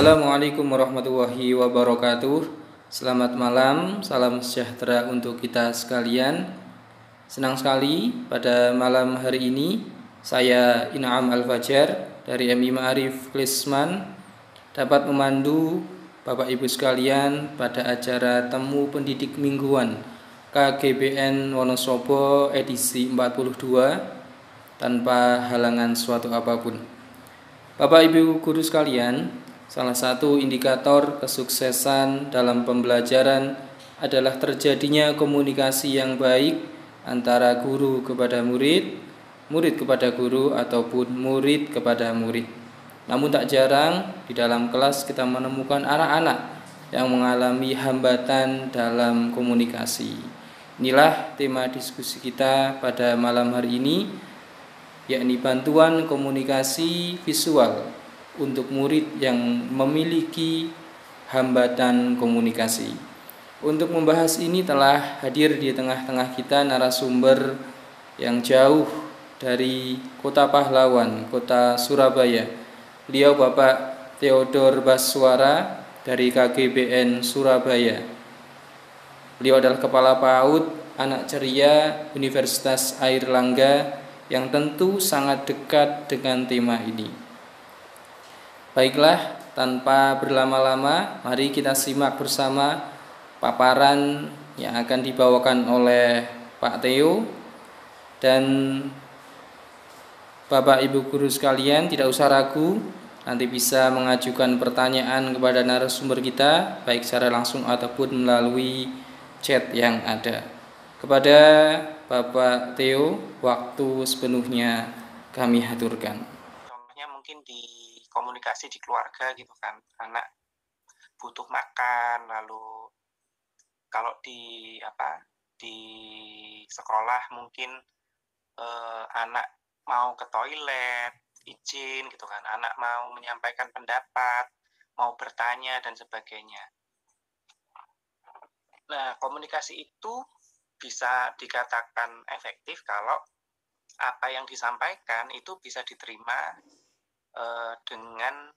Assalamualaikum warahmatullahi wabarakatuh. Selamat malam, salam sejahtera untuk kita sekalian. Senang sekali pada malam hari ini saya In'am Al-Fajar dari MI Ma'arif Klisman dapat memandu Bapak Ibu sekalian pada acara Temu Pendidik Mingguan KGBN Wonosobo edisi 42 tanpa halangan suatu apapun. Bapak Ibu guru sekalian, salah satu indikator kesuksesan dalam pembelajaran adalah terjadinya komunikasi yang baik antara guru kepada murid, murid kepada guru, ataupun murid kepada murid. Namun tak jarang di dalam kelas kita menemukan anak-anak yang mengalami hambatan dalam komunikasi. Inilah tema diskusi kita pada malam hari ini, yakni bantuan komunikasi visual untuk murid yang memiliki hambatan komunikasi. Untuk membahas ini telah hadir di tengah-tengah kita narasumber yang jauh dari kota pahlawan, kota Surabaya. Beliau Bapak Theodor Baswara dari KGBN Surabaya. Beliau adalah Kepala PAUD Anak Ceria Universitas Airlangga yang tentu sangat dekat dengan tema ini. Baiklah, tanpa berlama-lama, mari kita simak bersama paparan yang akan dibawakan oleh Pak Theo. Dan Bapak Ibu guru sekalian tidak usah ragu, nanti bisa mengajukan pertanyaan kepada narasumber kita, baik secara langsung ataupun melalui chat yang ada. Kepada Bapak Theo, waktu sepenuhnya kami haturkan. Contohnya mungkin di komunikasi di keluarga gitu kan, anak butuh makan, lalu kalau di sekolah mungkin anak mau ke toilet, izin gitu kan, anak mau menyampaikan pendapat, mau bertanya dan sebagainya. Nah, komunikasi itu bisa dikatakan efektif kalau apa yang disampaikan itu bisa diterima dengan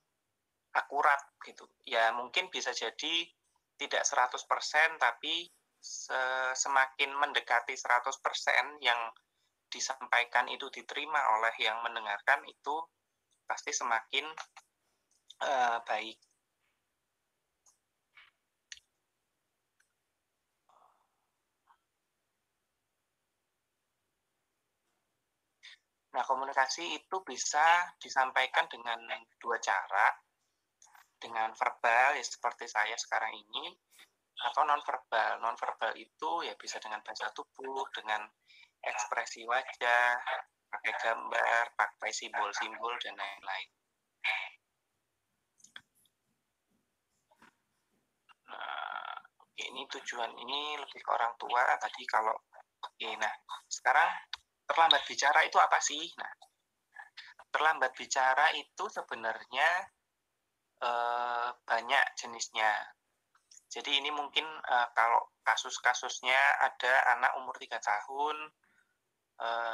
akurat gitu. Ya mungkin bisa jadi tidak 100%, tapi semakin mendekati 100% yang disampaikan itu diterima oleh yang mendengarkan, itu pasti semakin baik. Nah, komunikasi itu bisa disampaikan dengan dua cara, dengan verbal ya seperti saya sekarang ini, atau non-verbal. Non-verbal itu ya bisa dengan bahasa tubuh, dengan ekspresi wajah, pakai gambar, pakai simbol-simbol dan lain-lain. Nah, ini tujuan ini lebih ke orang tua tadi kalau nah sekarang terlambat bicara itu apa sih? Nah, terlambat bicara itu sebenarnya banyak jenisnya. Jadi ini mungkin kalau kasus-kasusnya ada anak umur 3 tahun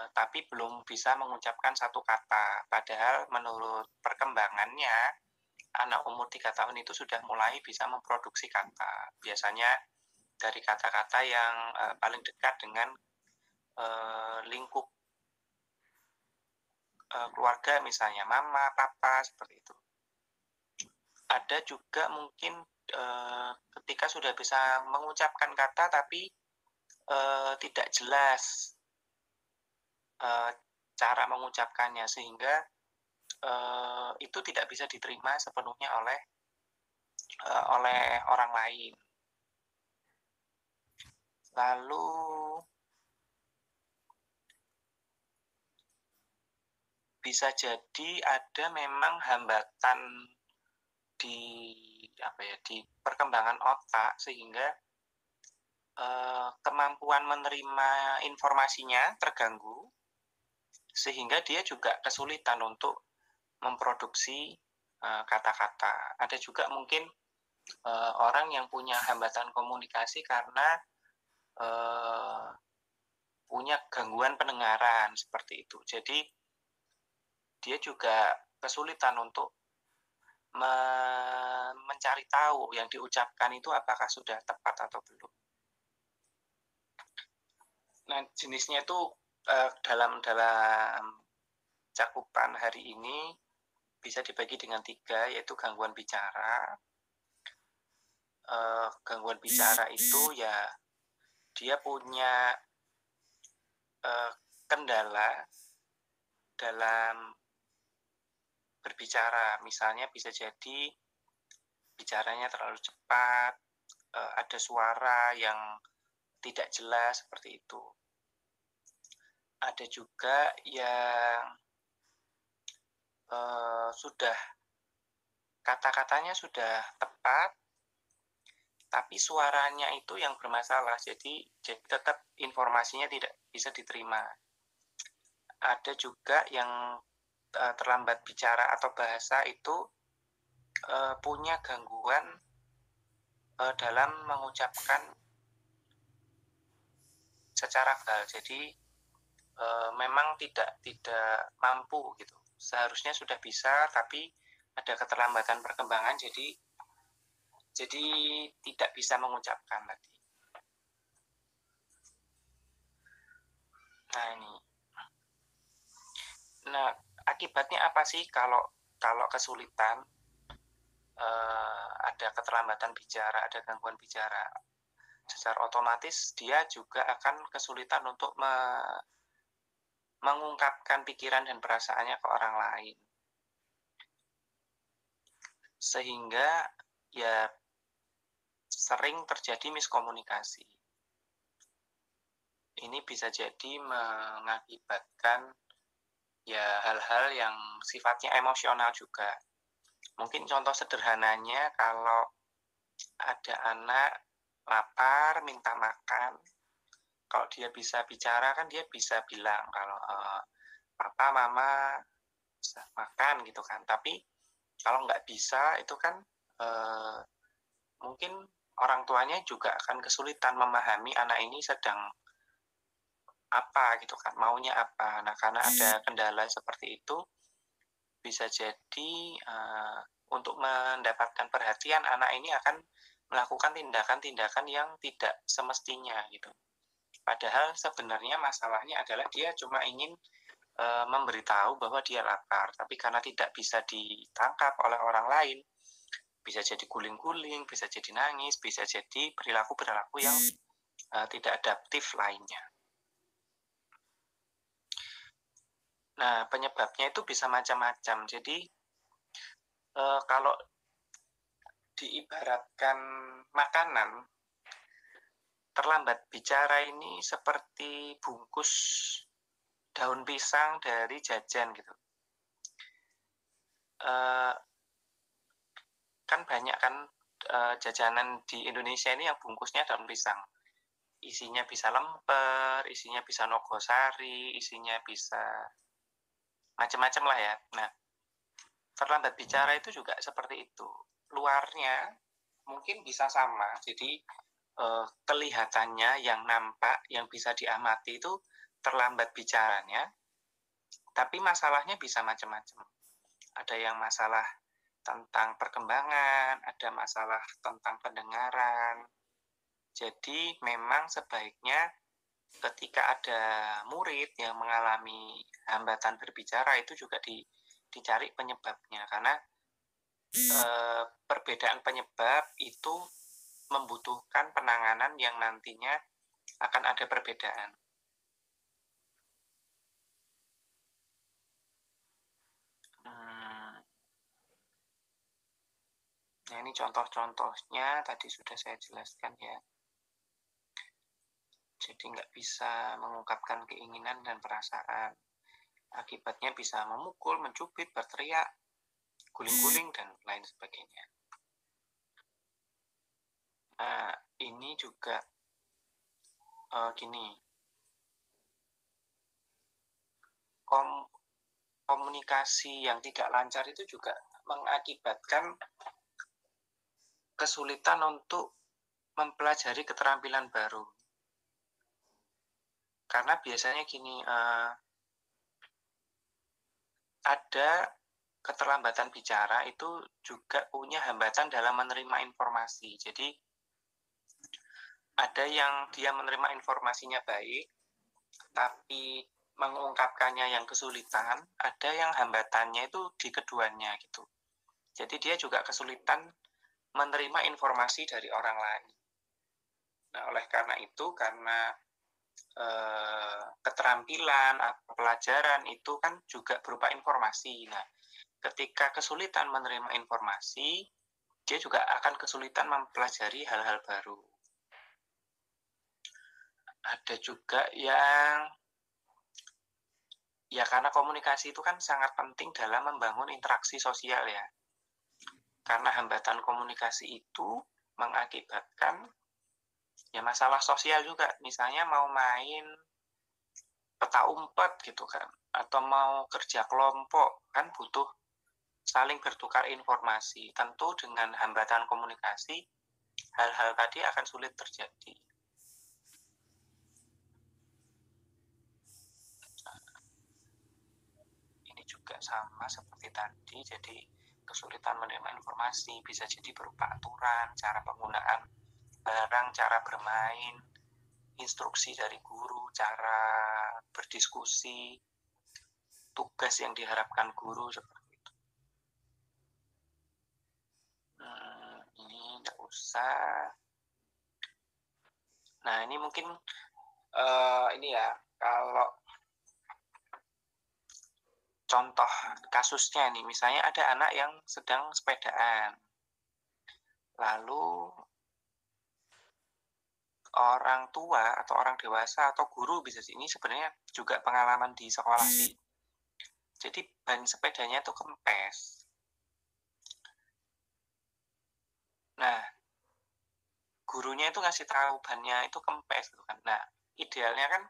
tapi belum bisa mengucapkan satu kata. Padahal menurut perkembangannya anak umur 3 tahun itu sudah mulai bisa memproduksi kata. Biasanya dari kata-kata yang paling dekat dengan lingkup keluarga, misalnya mama, papa, seperti itu. Ada juga mungkin ketika sudah bisa mengucapkan kata tapi tidak jelas cara mengucapkannya, sehingga itu tidak bisa diterima sepenuhnya oleh orang lain. Lalu bisa jadi ada memang hambatan di perkembangan otak, sehingga kemampuan menerima informasinya terganggu, sehingga dia juga kesulitan untuk memproduksi kata-kata. Ada juga mungkin orang yang punya hambatan komunikasi karena punya gangguan pendengaran seperti itu. Jadi dia juga kesulitan untuk mencari tahu yang diucapkan itu apakah sudah tepat atau belum. Nah, jenisnya itu dalam cakupan hari ini bisa dibagi dengan 3, yaitu gangguan bicara. Gangguan bicara itu ya dia punya kendala dalam berbicara. Misalnya bisa jadi bicaranya terlalu cepat, ada suara yang tidak jelas seperti itu. Ada juga yang sudah kata-katanya sudah tepat, tapi suaranya itu yang bermasalah. Jadi tetap informasinya tidak bisa diterima. Ada juga yang terlambat bicara atau bahasa itu punya gangguan dalam mengucapkan secara verbal. Jadi memang tidak mampu gitu. Seharusnya sudah bisa, tapi ada keterlambatan perkembangan, jadi tidak bisa mengucapkan tadi. Nah ini. Nah, akibatnya apa sih kalau kesulitan, ada keterlambatan bicara, ada gangguan bicara? Secara otomatis dia juga akan kesulitan untuk mengungkapkan pikiran dan perasaannya ke orang lain. Sehingga ya sering terjadi miskomunikasi. Ini bisa jadi mengakibatkan ya hal-hal yang sifatnya emosional juga. Mungkin contoh sederhananya kalau ada anak lapar minta makan, kalau dia bisa bicara kan dia bisa bilang kalau papa mama makan gitu kan. Tapi kalau nggak bisa itu kan mungkin orang tuanya juga akan kesulitan memahami anak ini sedang apa gitu kan, maunya apa. Nah, karena ada kendala seperti itu, bisa jadi untuk mendapatkan perhatian anak ini akan melakukan tindakan-tindakan yang tidak semestinya gitu. Padahal sebenarnya masalahnya adalah dia cuma ingin memberitahu bahwa dia lapar, tapi karena tidak bisa ditangkap oleh orang lain, bisa jadi guling-guling, bisa jadi nangis, bisa jadi perilaku-perilaku yang tidak adaptif lainnya. Nah, penyebabnya itu bisa macam-macam. Jadi, kalau diibaratkan makanan, terlambat bicara ini seperti bungkus daun pisang dari jajan gitu. Kan banyak kan jajanan di Indonesia ini yang bungkusnya daun pisang. Isinya bisa lemper, isinya bisa nogosari, isinya bisa macam-macam lah ya. Nah, terlambat bicara itu juga seperti itu. Luarnya mungkin bisa sama, jadi kelihatannya yang nampak, yang bisa diamati itu terlambat bicaranya, tapi masalahnya bisa macam-macam. Ada yang masalah tentang perkembangan, ada masalah tentang pendengaran. Jadi memang sebaiknya ketika ada murid yang mengalami hambatan berbicara itu juga dicari penyebabnya, karena perbedaan penyebab itu membutuhkan penanganan yang nantinya akan ada perbedaan. Nah, ini contoh-contohnya tadi sudah saya jelaskan ya. Jadi nggak bisa mengungkapkan keinginan dan perasaan. Akibatnya bisa memukul, mencubit, berteriak, guling-guling, dan lain sebagainya. Nah, ini juga gini. Komunikasi yang tidak lancar itu juga mengakibatkan kesulitan untuk mempelajari keterampilan baru. Karena biasanya gini, ada keterlambatan bicara itu juga punya hambatan dalam menerima informasi. Jadi ada yang dia menerima informasinya baik, tapi mengungkapkannya yang kesulitan, ada yang hambatannya itu di keduanya gitu. Jadi dia juga kesulitan menerima informasi dari orang lain. Nah, oleh karena itu, karena keterampilan atau pelajaran itu kan juga berupa informasi. Nah, ketika kesulitan menerima informasi, dia juga akan kesulitan mempelajari hal-hal baru. Ada juga yang ya karena komunikasi itu kan sangat penting dalam membangun interaksi sosial ya. Karena hambatan komunikasi itu mengakibatkan ya masalah sosial juga. Misalnya mau main peta umpet gitu kan, atau mau kerja kelompok kan butuh saling bertukar informasi. Tentu dengan hambatan komunikasi, hal-hal tadi akan sulit terjadi. Ini juga sama seperti tadi, jadi kesulitan menerima informasi bisa jadi berupa aturan, cara penggunaan barang, cara bermain, instruksi dari guru, cara berdiskusi, tugas yang diharapkan guru seperti itu. Ini tidak usah. Nah, ini mungkin ini ya, kalau contoh kasusnya nih, misalnya ada anak yang sedang sepedaan, lalu orang tua atau orang dewasa atau guru bisa sih, ini sebenarnya juga pengalaman di sekolah sih. Jadi ban sepedanya itu kempes. Nah, gurunya itu ngasih tahu bannya itu kempes gitu kan. Nah, idealnya kan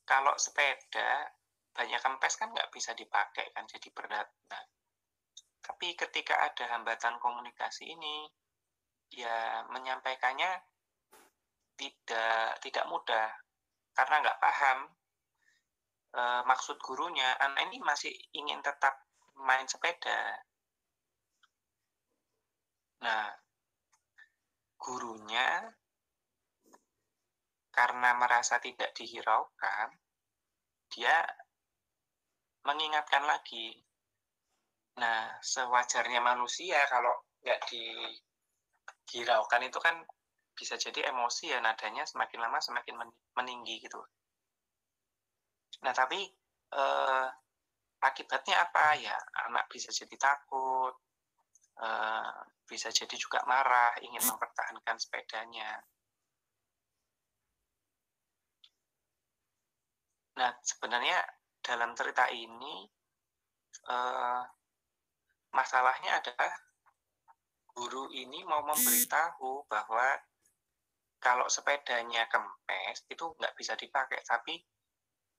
kalau sepeda banyak kempes kan nggak bisa dipakai kan, jadi berat. Nah, tapi ketika ada hambatan komunikasi ini, ya menyampaikannya tidak mudah karena nggak paham maksud gurunya. Anak ini masih ingin tetap main sepeda. Nah, gurunya karena merasa tidak dihiraukan, dia mengingatkan lagi. Nah, sewajarnya manusia kalau nggak dihiraukan itu kan bisa jadi emosi ya, nadanya semakin lama semakin meninggi gitu. Nah, tapi akibatnya apa ya? Anak bisa jadi takut, bisa jadi juga marah, ingin mempertahankan sepedanya. Nah, sebenarnya dalam cerita ini masalahnya adalah guru ini mau memberitahu bahwa kalau sepedanya kempes itu nggak bisa dipakai, tapi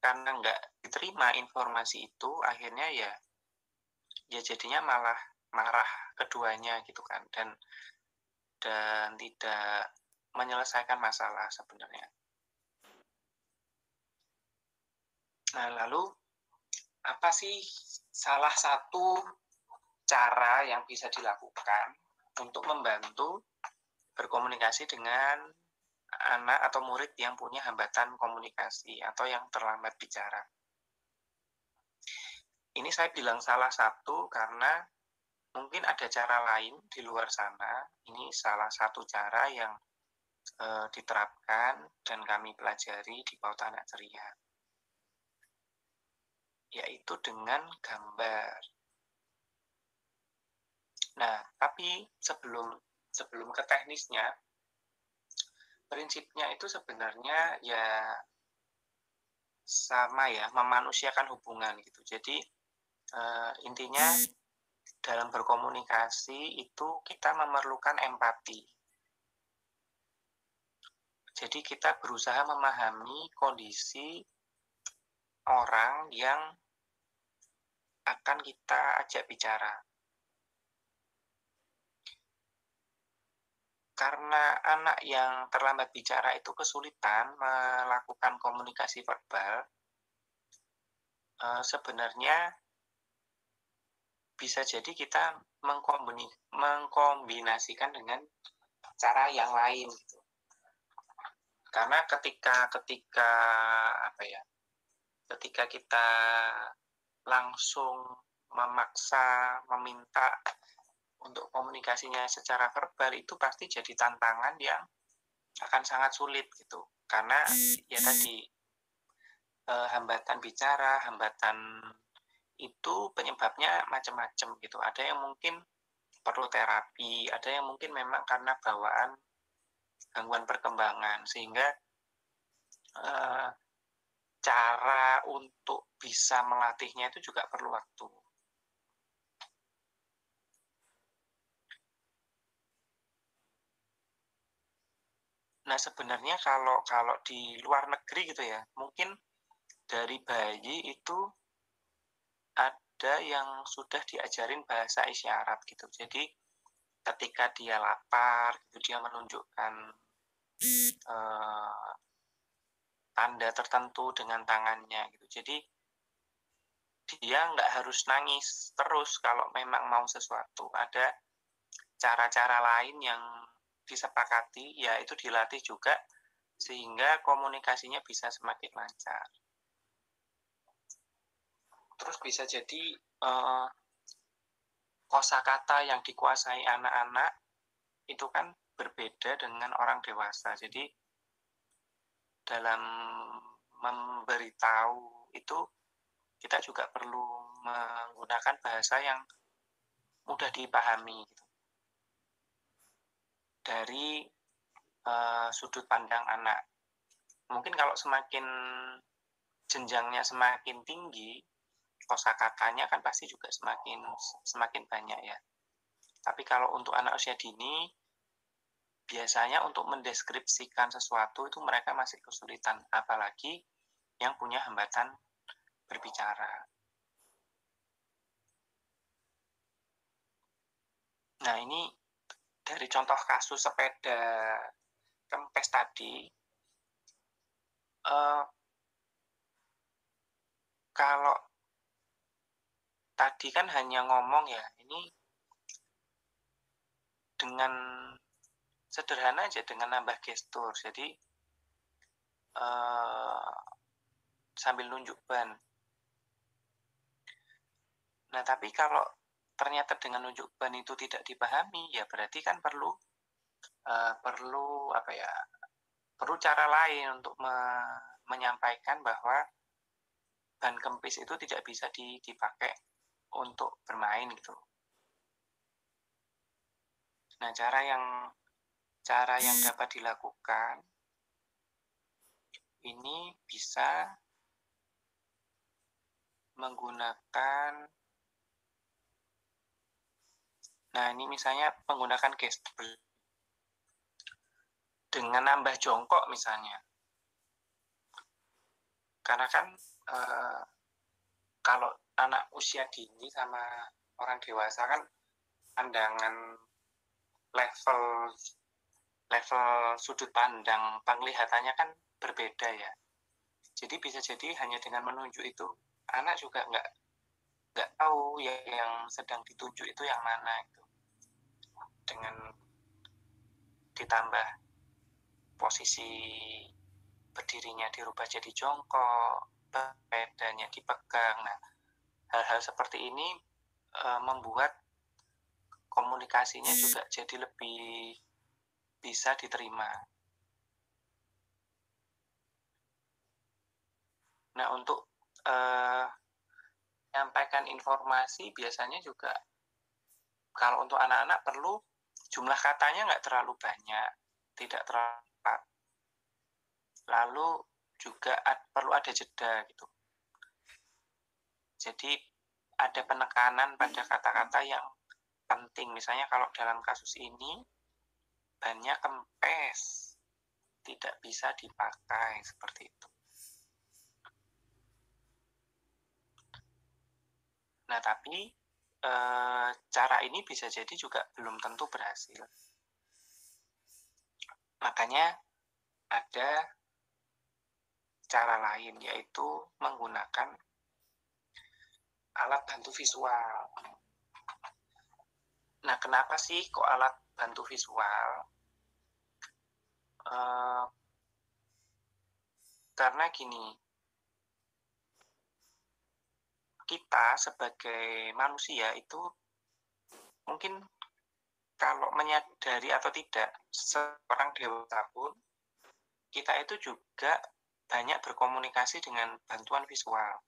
karena nggak diterima informasi itu, akhirnya ya jadinya malah marah keduanya gitu kan, dan tidak menyelesaikan masalah sebenarnya. Nah, lalu apa sih salah satu cara yang bisa dilakukan untuk membantu berkomunikasi dengan anak atau murid yang punya hambatan komunikasi atau yang terlambat bicara? Ini saya bilang salah satu karena mungkin ada cara lain di luar sana. Ini salah satu cara yang diterapkan dan kami pelajari di PAUD Anak Ceria, yaitu dengan gambar. Nah, tapi sebelum ke teknisnya, prinsipnya itu sebenarnya ya sama ya, memanusiakan hubungan gitu. Jadi intinya dalam berkomunikasi itu kita memerlukan empati. Jadi kita berusaha memahami kondisi orang yang akan kita ajak bicara. Karena anak yang terlambat bicara itu kesulitan melakukan komunikasi verbal, sebenarnya bisa jadi kita mengkombinasikan dengan cara yang lain gitu. Karena ketika kita langsung memaksa, meminta untuk komunikasinya secara verbal, itu pasti jadi tantangan yang akan sangat sulit gitu. Karena ya tadi hambatan bicara, hambatan itu penyebabnya macam-macam gitu. Ada yang mungkin perlu terapi, ada yang mungkin memang karena bawaan gangguan perkembangan, sehingga cara untuk bisa melatihnya itu juga perlu waktu. Nah, sebenarnya kalau di luar negeri gitu ya, mungkin dari bayi itu ada yang sudah diajarin bahasa isyarat gitu. Jadi ketika dia lapar, gitu, dia menunjukkan tanda tertentu dengan tangannya gitu. Jadi dia nggak harus nangis terus kalau memang mau sesuatu. Ada cara-cara lain yang disepakati, ya itu dilatih juga sehingga komunikasinya bisa semakin lancar. Terus bisa jadi kosakata yang dikuasai anak-anak itu kan berbeda dengan orang dewasa. Jadi dalam memberitahu itu kita juga perlu menggunakan bahasa yang mudah dipahami gitu. Dari sudut pandang anak. Mungkin kalau semakin jenjangnya semakin tinggi, kosakatanya kan pasti juga semakin banyak ya. Tapi kalau untuk anak usia dini, biasanya untuk mendeskripsikan sesuatu itu mereka masih kesulitan, apalagi yang punya hambatan berbicara. Nah, ini dari contoh kasus sepeda kempes tadi, kalau tadi kan hanya ngomong ya, ini dengan sederhana aja, dengan nambah gestur. Jadi sambil nunjuk ban. Nah, tapi kalau ternyata dengan nunjuk ban itu tidak dipahami, ya berarti kan perlu cara lain untuk menyampaikan bahwa ban kempis itu tidak bisa dipakai untuk bermain gitu. Nah, cara yang dapat dilakukan ini bisa menggunakan, nah ini misalnya menggunakan gestur dengan nambah jongkok misalnya. Karena kan kalau anak usia dini sama orang dewasa kan pandangan level sudut pandang penglihatannya kan berbeda ya. Jadi bisa jadi hanya dengan menunjuk itu anak juga nggak tahu yang sedang ditunjuk itu yang mana itu. Dengan ditambah posisi berdirinya dirubah jadi jongkok, sepedanya dipegang. Nah, hal-hal seperti ini membuat komunikasinya juga jadi lebih bisa diterima. Nah, untuk menyampaikan informasi biasanya juga kalau untuk anak-anak perlu jumlah katanya nggak terlalu banyak, tidak terlalu cepat. Lalu juga perlu ada jeda gitu. Jadi ada penekanan pada kata-kata yang penting. Misalnya kalau dalam kasus ini bannya kempes, tidak bisa dipakai seperti itu. Nah, tapi cara ini bisa jadi juga belum tentu berhasil. Makanya ada cara lain, yaitu menggunakan alat bantu visual. Nah, kenapa sih kok alat bantu visual? Karena gini, kita sebagai manusia itu mungkin kalau menyadari atau tidak, seorang dewasa pun kita itu juga banyak berkomunikasi dengan bantuan visual.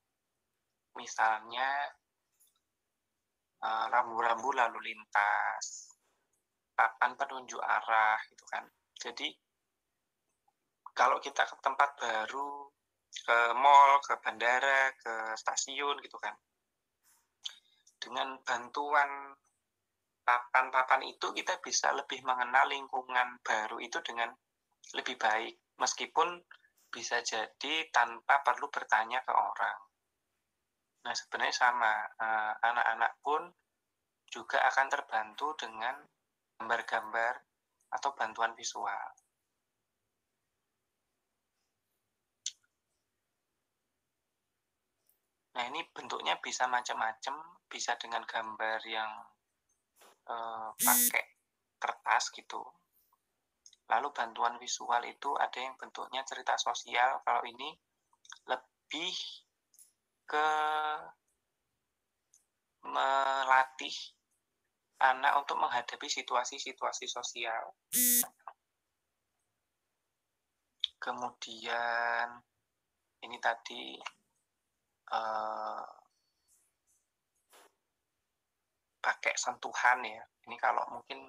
Misalnya rambu-rambu lalu lintas, papan penunjuk arah gitu kan. Jadi kalau kita ke tempat baru, ke mall, ke bandara, ke stasiun gitu kan, dengan bantuan papan-papan itu kita bisa lebih mengenal lingkungan baru itu dengan lebih baik, meskipun bisa jadi tanpa perlu bertanya ke orang. Nah, sebenarnya sama, anak-anak pun juga akan terbantu dengan gambar-gambar atau bantuan visual. Nah, ini bentuknya bisa macam-macam, bisa dengan gambar yang pakai kertas gitu. Lalu bantuan visual itu ada yang bentuknya cerita sosial, kalau ini lebih ke melatih anak untuk menghadapi situasi-situasi sosial. Kemudian ini tadi pakai sentuhan ya. Ini kalau mungkin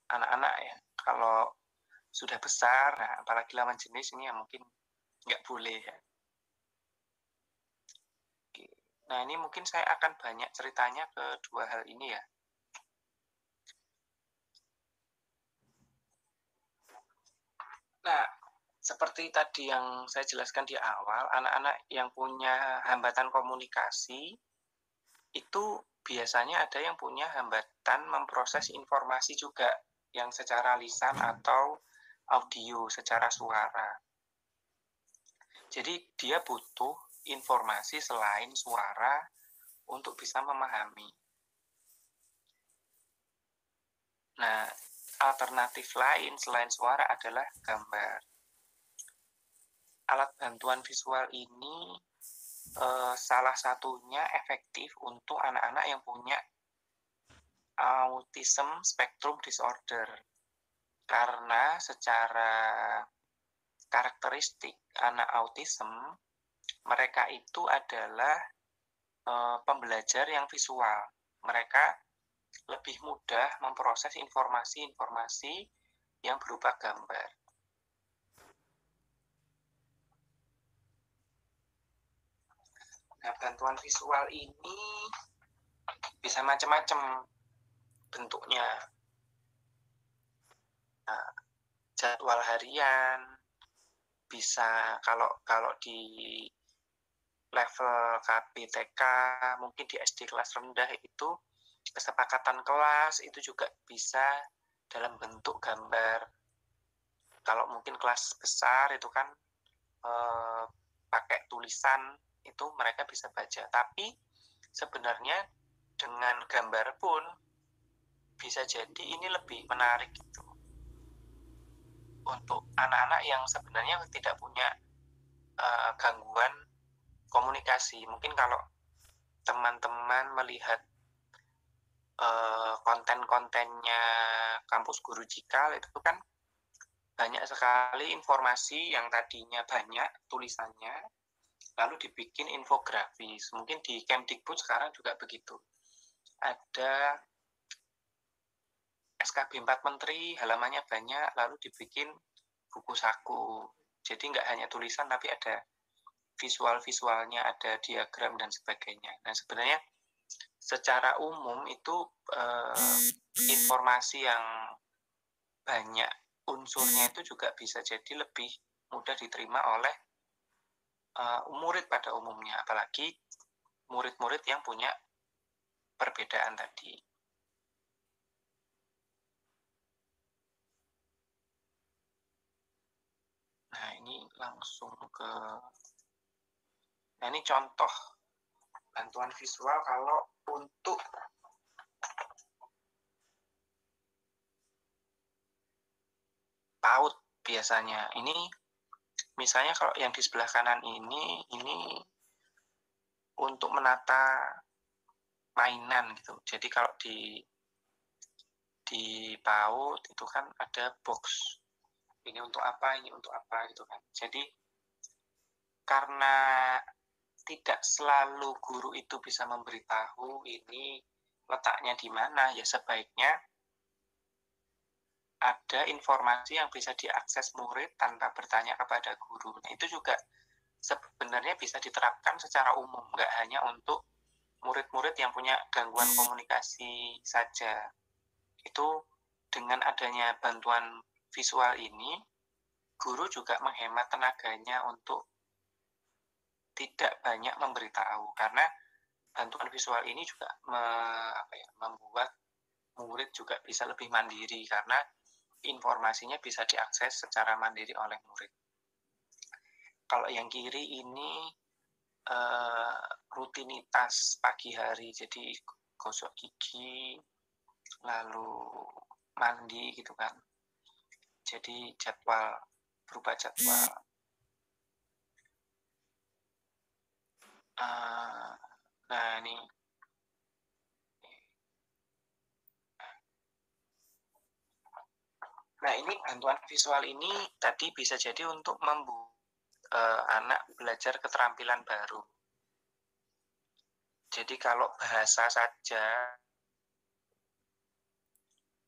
anak-anak ya, kalau sudah besar, nah apalagi lawan jenis ini ya mungkin nggak boleh ya. Oke. Nah, ini mungkin saya akan banyak ceritanya ke dua hal ini ya. Nah, seperti tadi yang saya jelaskan di awal, anak-anak yang punya hambatan komunikasi itu biasanya ada yang punya hambatan memproses informasi juga, yang secara lisan atau audio, secara suara. Jadi dia butuh informasi selain suara untuk bisa memahami. Nah, alternatif lain selain suara adalah gambar. Alat bantuan visual ini salah satunya efektif untuk anak-anak yang punya autism spectrum disorder. Karena secara karakteristik anak autism, mereka itu adalah pembelajar yang visual. Mereka lebih mudah memproses informasi-informasi yang berupa gambar. Nah, bantuan visual ini bisa macam-macam bentuknya. Nah, jadwal harian, bisa kalau di level KBTK, mungkin di SD kelas rendah itu kesepakatan kelas itu juga bisa dalam bentuk gambar. Kalau mungkin kelas besar itu kan pakai tulisan, itu mereka bisa baca. Tapi sebenarnya dengan gambar pun bisa jadi ini lebih menarik gitu untuk anak-anak yang sebenarnya tidak punya gangguan komunikasi. Mungkin kalau teman-teman melihat konten-kontennya Kampus Guru Cikal itu kan banyak sekali informasi yang tadinya banyak tulisannya, lalu dibikin infografis. Mungkin di Kemdikbud sekarang juga begitu. Ada SKB 4 Menteri, halamannya banyak, lalu dibikin buku saku. Jadi nggak hanya tulisan, tapi ada visual-visualnya, ada diagram, dan sebagainya. Nah, sebenarnya secara umum itu informasi yang banyak unsurnya itu juga bisa jadi lebih mudah diterima oleh murid pada umumnya, apalagi murid-murid yang punya perbedaan tadi. Nah, ini langsung ke... Nah, ini contoh bantuan visual kalau untuk PAUD biasanya. Ini misalnya kalau yang di sebelah kanan ini untuk menata mainan gitu. Jadi kalau di PAUD itu kan ada box. Ini untuk apa gitu kan. Jadi karena tidak selalu guru itu bisa memberitahu ini letaknya di mana, ya sebaiknya ada informasi yang bisa diakses murid tanpa bertanya kepada guru. Nah, itu juga sebenarnya bisa diterapkan secara umum, nggak hanya untuk murid-murid yang punya gangguan komunikasi saja. Itu dengan adanya bantuan visual ini, guru juga menghemat tenaganya untuk tidak banyak memberitahu, karena bantuan visual ini juga membuat murid juga bisa lebih mandiri, karena informasinya bisa diakses secara mandiri oleh murid. Kalau yang kiri ini rutinitas pagi hari, jadi gosok gigi, lalu mandi gitu kan. Jadi berubah jadwal. Nah ini bantuan visual ini tadi bisa jadi untuk membuat anak belajar keterampilan baru. Jadi kalau bahasa saja,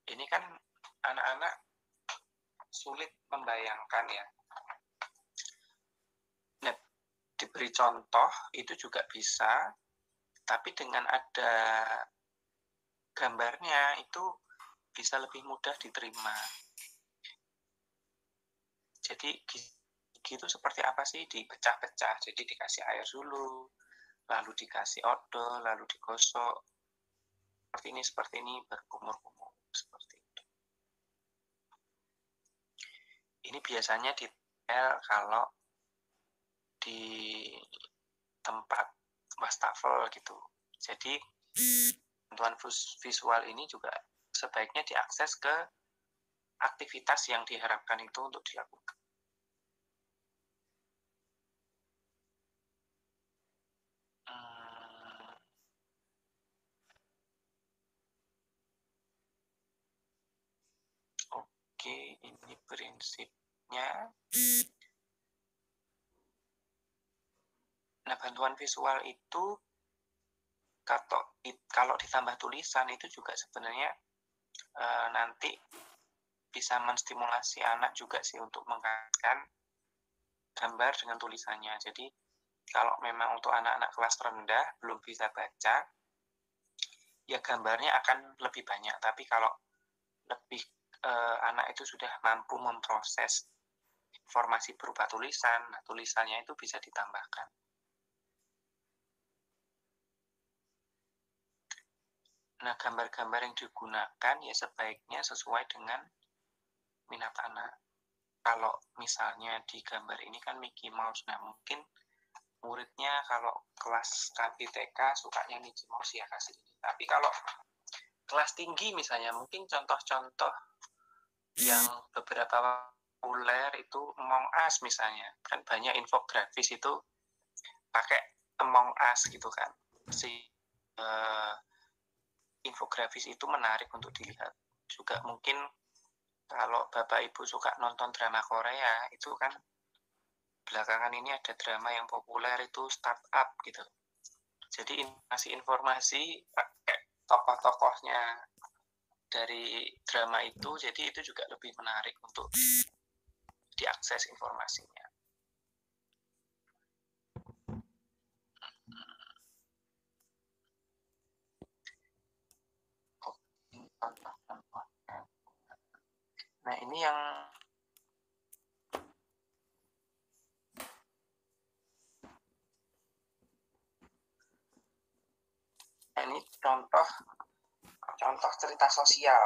ini kan anak-anak sulit membayangkan ya. Nah, diberi contoh itu juga bisa, tapi dengan ada gambarnya itu bisa lebih mudah diterima. Jadi gitu seperti apa sih, dipecah-pecah, jadi dikasih air dulu, lalu dikasih odol, lalu digosok, seperti ini berkumur-kumur seperti itu. Ini biasanya detail kalau di tempat wastafel gitu. Jadi bantuan visual ini juga sebaiknya diakses ke aktivitas yang diharapkan itu untuk dilakukan. Oke, ini prinsipnya. Nah, bantuan visual itu kalau ditambah tulisan itu juga sebenarnya nanti bisa menstimulasi anak juga sih untuk mengkaitkan gambar dengan tulisannya. Jadi kalau memang untuk anak-anak kelas rendah belum bisa baca, ya gambarnya akan lebih banyak. Tapi kalau lebih anak itu sudah mampu memproses informasi berupa tulisan, nah tulisannya itu bisa ditambahkan. Nah, gambar-gambar yang digunakan ya sebaiknya sesuai dengan minat anak. Kalau misalnya di gambar ini kan Mickey Mouse, nah mungkin muridnya kalau kelas KPTK sukanya Mickey Mouse ya kasih ini. Tapi kalau kelas tinggi misalnya, mungkin contoh-contoh yang beberapa populer itu Among Us misalnya. Kan banyak infografis itu pakai Among Us gitu kan. Infografis itu menarik untuk dilihat. Juga mungkin kalau Bapak Ibu suka nonton drama Korea, itu kan belakangan ini ada drama yang populer itu Startup gitu. Jadi informasi pakai tokoh-tokohnya dari drama itu, jadi itu juga lebih menarik untuk diakses informasinya. Nah, ini yang ini contoh cerita sosial.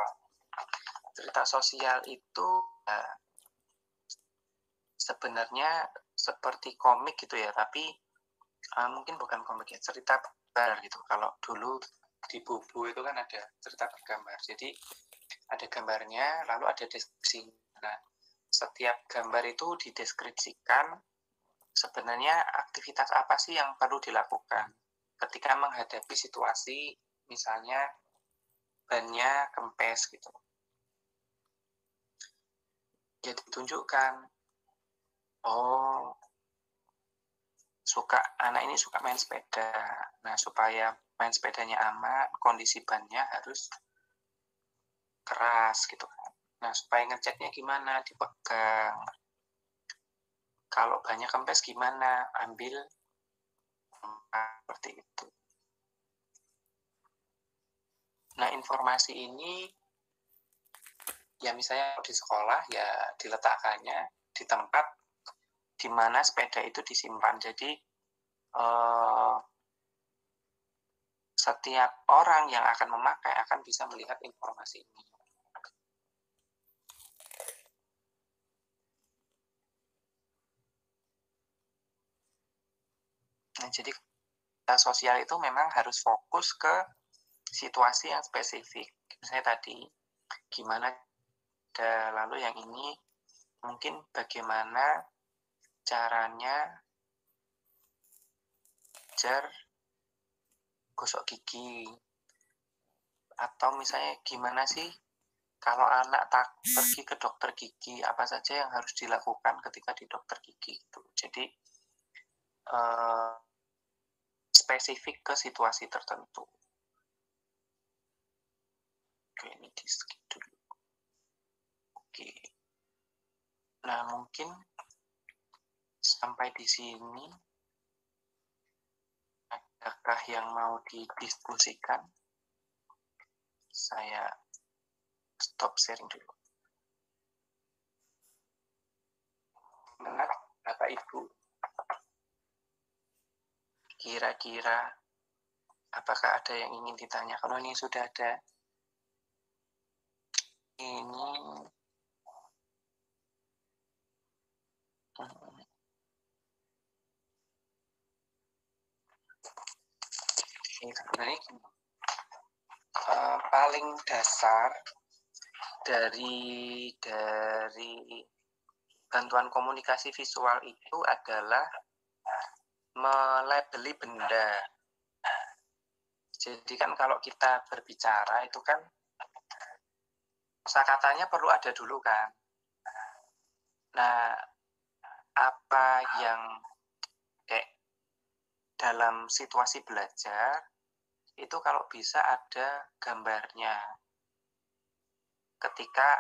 Cerita sosial itu sebenarnya seperti komik gitu ya, tapi mungkin bukan komik ya, cerita bergambar gitu. Kalau dulu di buku itu kan ada cerita bergambar. Jadi ada gambarnya, lalu ada deskripsi. Nah, setiap gambar itu dideskripsikan sebenarnya aktivitas apa sih yang perlu dilakukan ketika menghadapi situasi misalnya bannya kempes gitu. Ya ditunjukkan, oh anak ini suka main sepeda. Nah, supaya main sepedanya aman, kondisi bannya harus keras gitu kan. Nah, supaya ngeceknya gimana? Dipegang. Kalau bannya kempes gimana? Ambil seperti itu. Nah, informasi ini ya misalnya di sekolah ya diletakkannya di tempat di mana sepeda itu disimpan. Jadi setiap orang yang akan memakai akan bisa melihat informasi ini. Nah, jadi sosial itu memang harus fokus ke situasi yang spesifik. Misalnya tadi, gimana lalu yang ini mungkin bagaimana caranya belajar gosok gigi. Atau misalnya gimana sih kalau anak pergi ke dokter gigi, apa saja yang harus dilakukan ketika di dokter gigi gitu. Jadi spesifik ke situasi tertentu. Oke, ini di skip dulu. Oke. Nah, mungkin sampai di sini adakah yang mau didiskusikan? Saya stop sharing dulu. Benar, Bapak Ibu? Kira-kira apakah ada yang ingin ditanya? Kalau ini sudah ada, ini sebenarnya paling dasar dari bantuan komunikasi visual itu adalah melabeli benda. Jadi kan kalau kita berbicara itu kan kosakatanya perlu ada dulu kan. Nah, apa yang dalam situasi belajar itu kalau bisa ada gambarnya. Ketika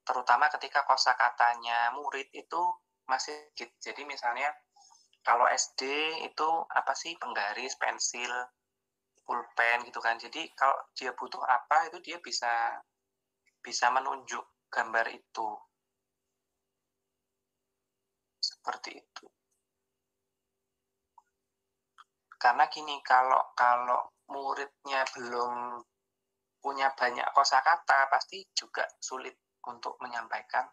terutama ketika kosakatanya murid itu masih sedikit. Jadi misalnya kalau SD itu apa sih penggaris, pensil, pulpen gitu kan. Jadi kalau dia butuh apa itu dia bisa menunjuk gambar itu. Seperti itu. Karena gini, kalau muridnya belum punya banyak kosakata, pasti juga sulit untuk menyampaikan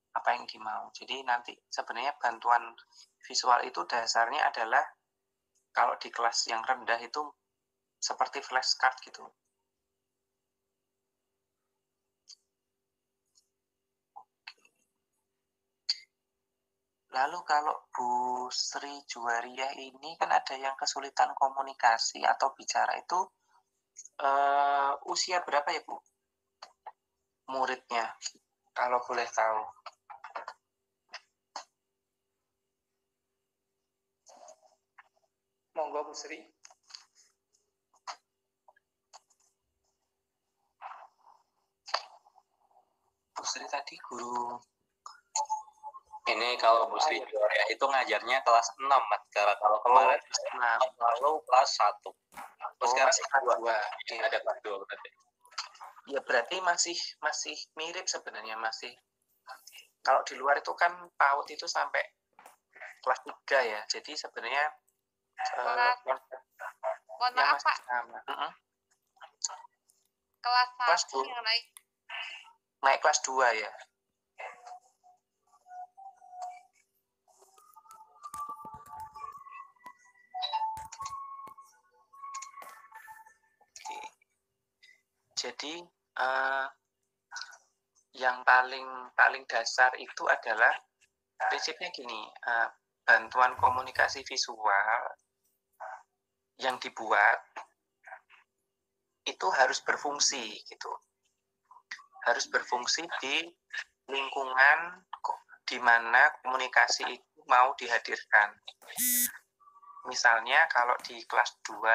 apa yang dimau. Jadi nanti sebenarnya bantuan visual itu dasarnya adalah kalau di kelas yang rendah itu seperti flashcard gitu. Lalu kalau Bu Sri Juwaria ini kan ada yang kesulitan komunikasi atau bicara itu usia berapa ya Bu? Muridnya, kalau boleh tahu. Monggo Bu Sri. Bu Sri tadi guru. Ini kalau Bu Sri Juwaria itu ngajarnya kelas 6, Mas. Kalau kemarin lalu kelas 1. Terus sekarang kelas 2. Ya, ada kelas 2 berarti. Ya berarti masih mirip sebenarnya, masih. Kalau di luar itu kan PAUD itu sampai kelas 3 ya. Jadi sebenarnya mohon maaf Pak. Kelas 1 yang naik kelas 2 ya. Jadi yang paling dasar itu adalah prinsipnya gini, bantuan komunikasi visual yang dibuat itu harus berfungsi gitu. Harus berfungsi di lingkungan di mana komunikasi itu mau dihadirkan. Misalnya kalau di kelas 2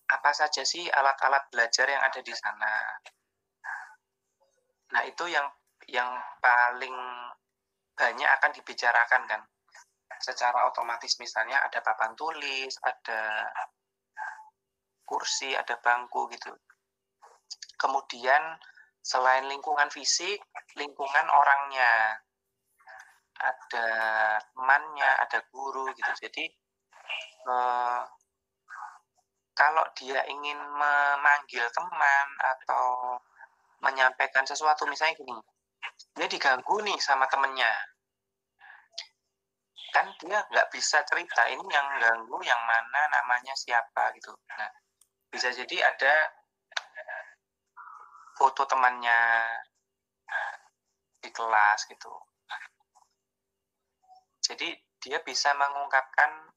apa saja sih alat-alat belajar yang ada di sana. Nah, itu yang paling banyak akan dibicarakan kan. Secara otomatis misalnya ada papan tulis, ada kursi, ada bangku gitu. Kemudian selain lingkungan fisik, lingkungan orangnya. Ada temannya, ada guru gitu. Jadi kalau dia ingin memanggil teman atau menyampaikan sesuatu, misalnya gini, dia diganggu nih sama temennya, kan dia nggak bisa cerita ini yang ganggu yang mana, namanya siapa gitu. Nah, bisa jadi ada foto temannya di kelas gitu. Jadi dia bisa mengungkapkan,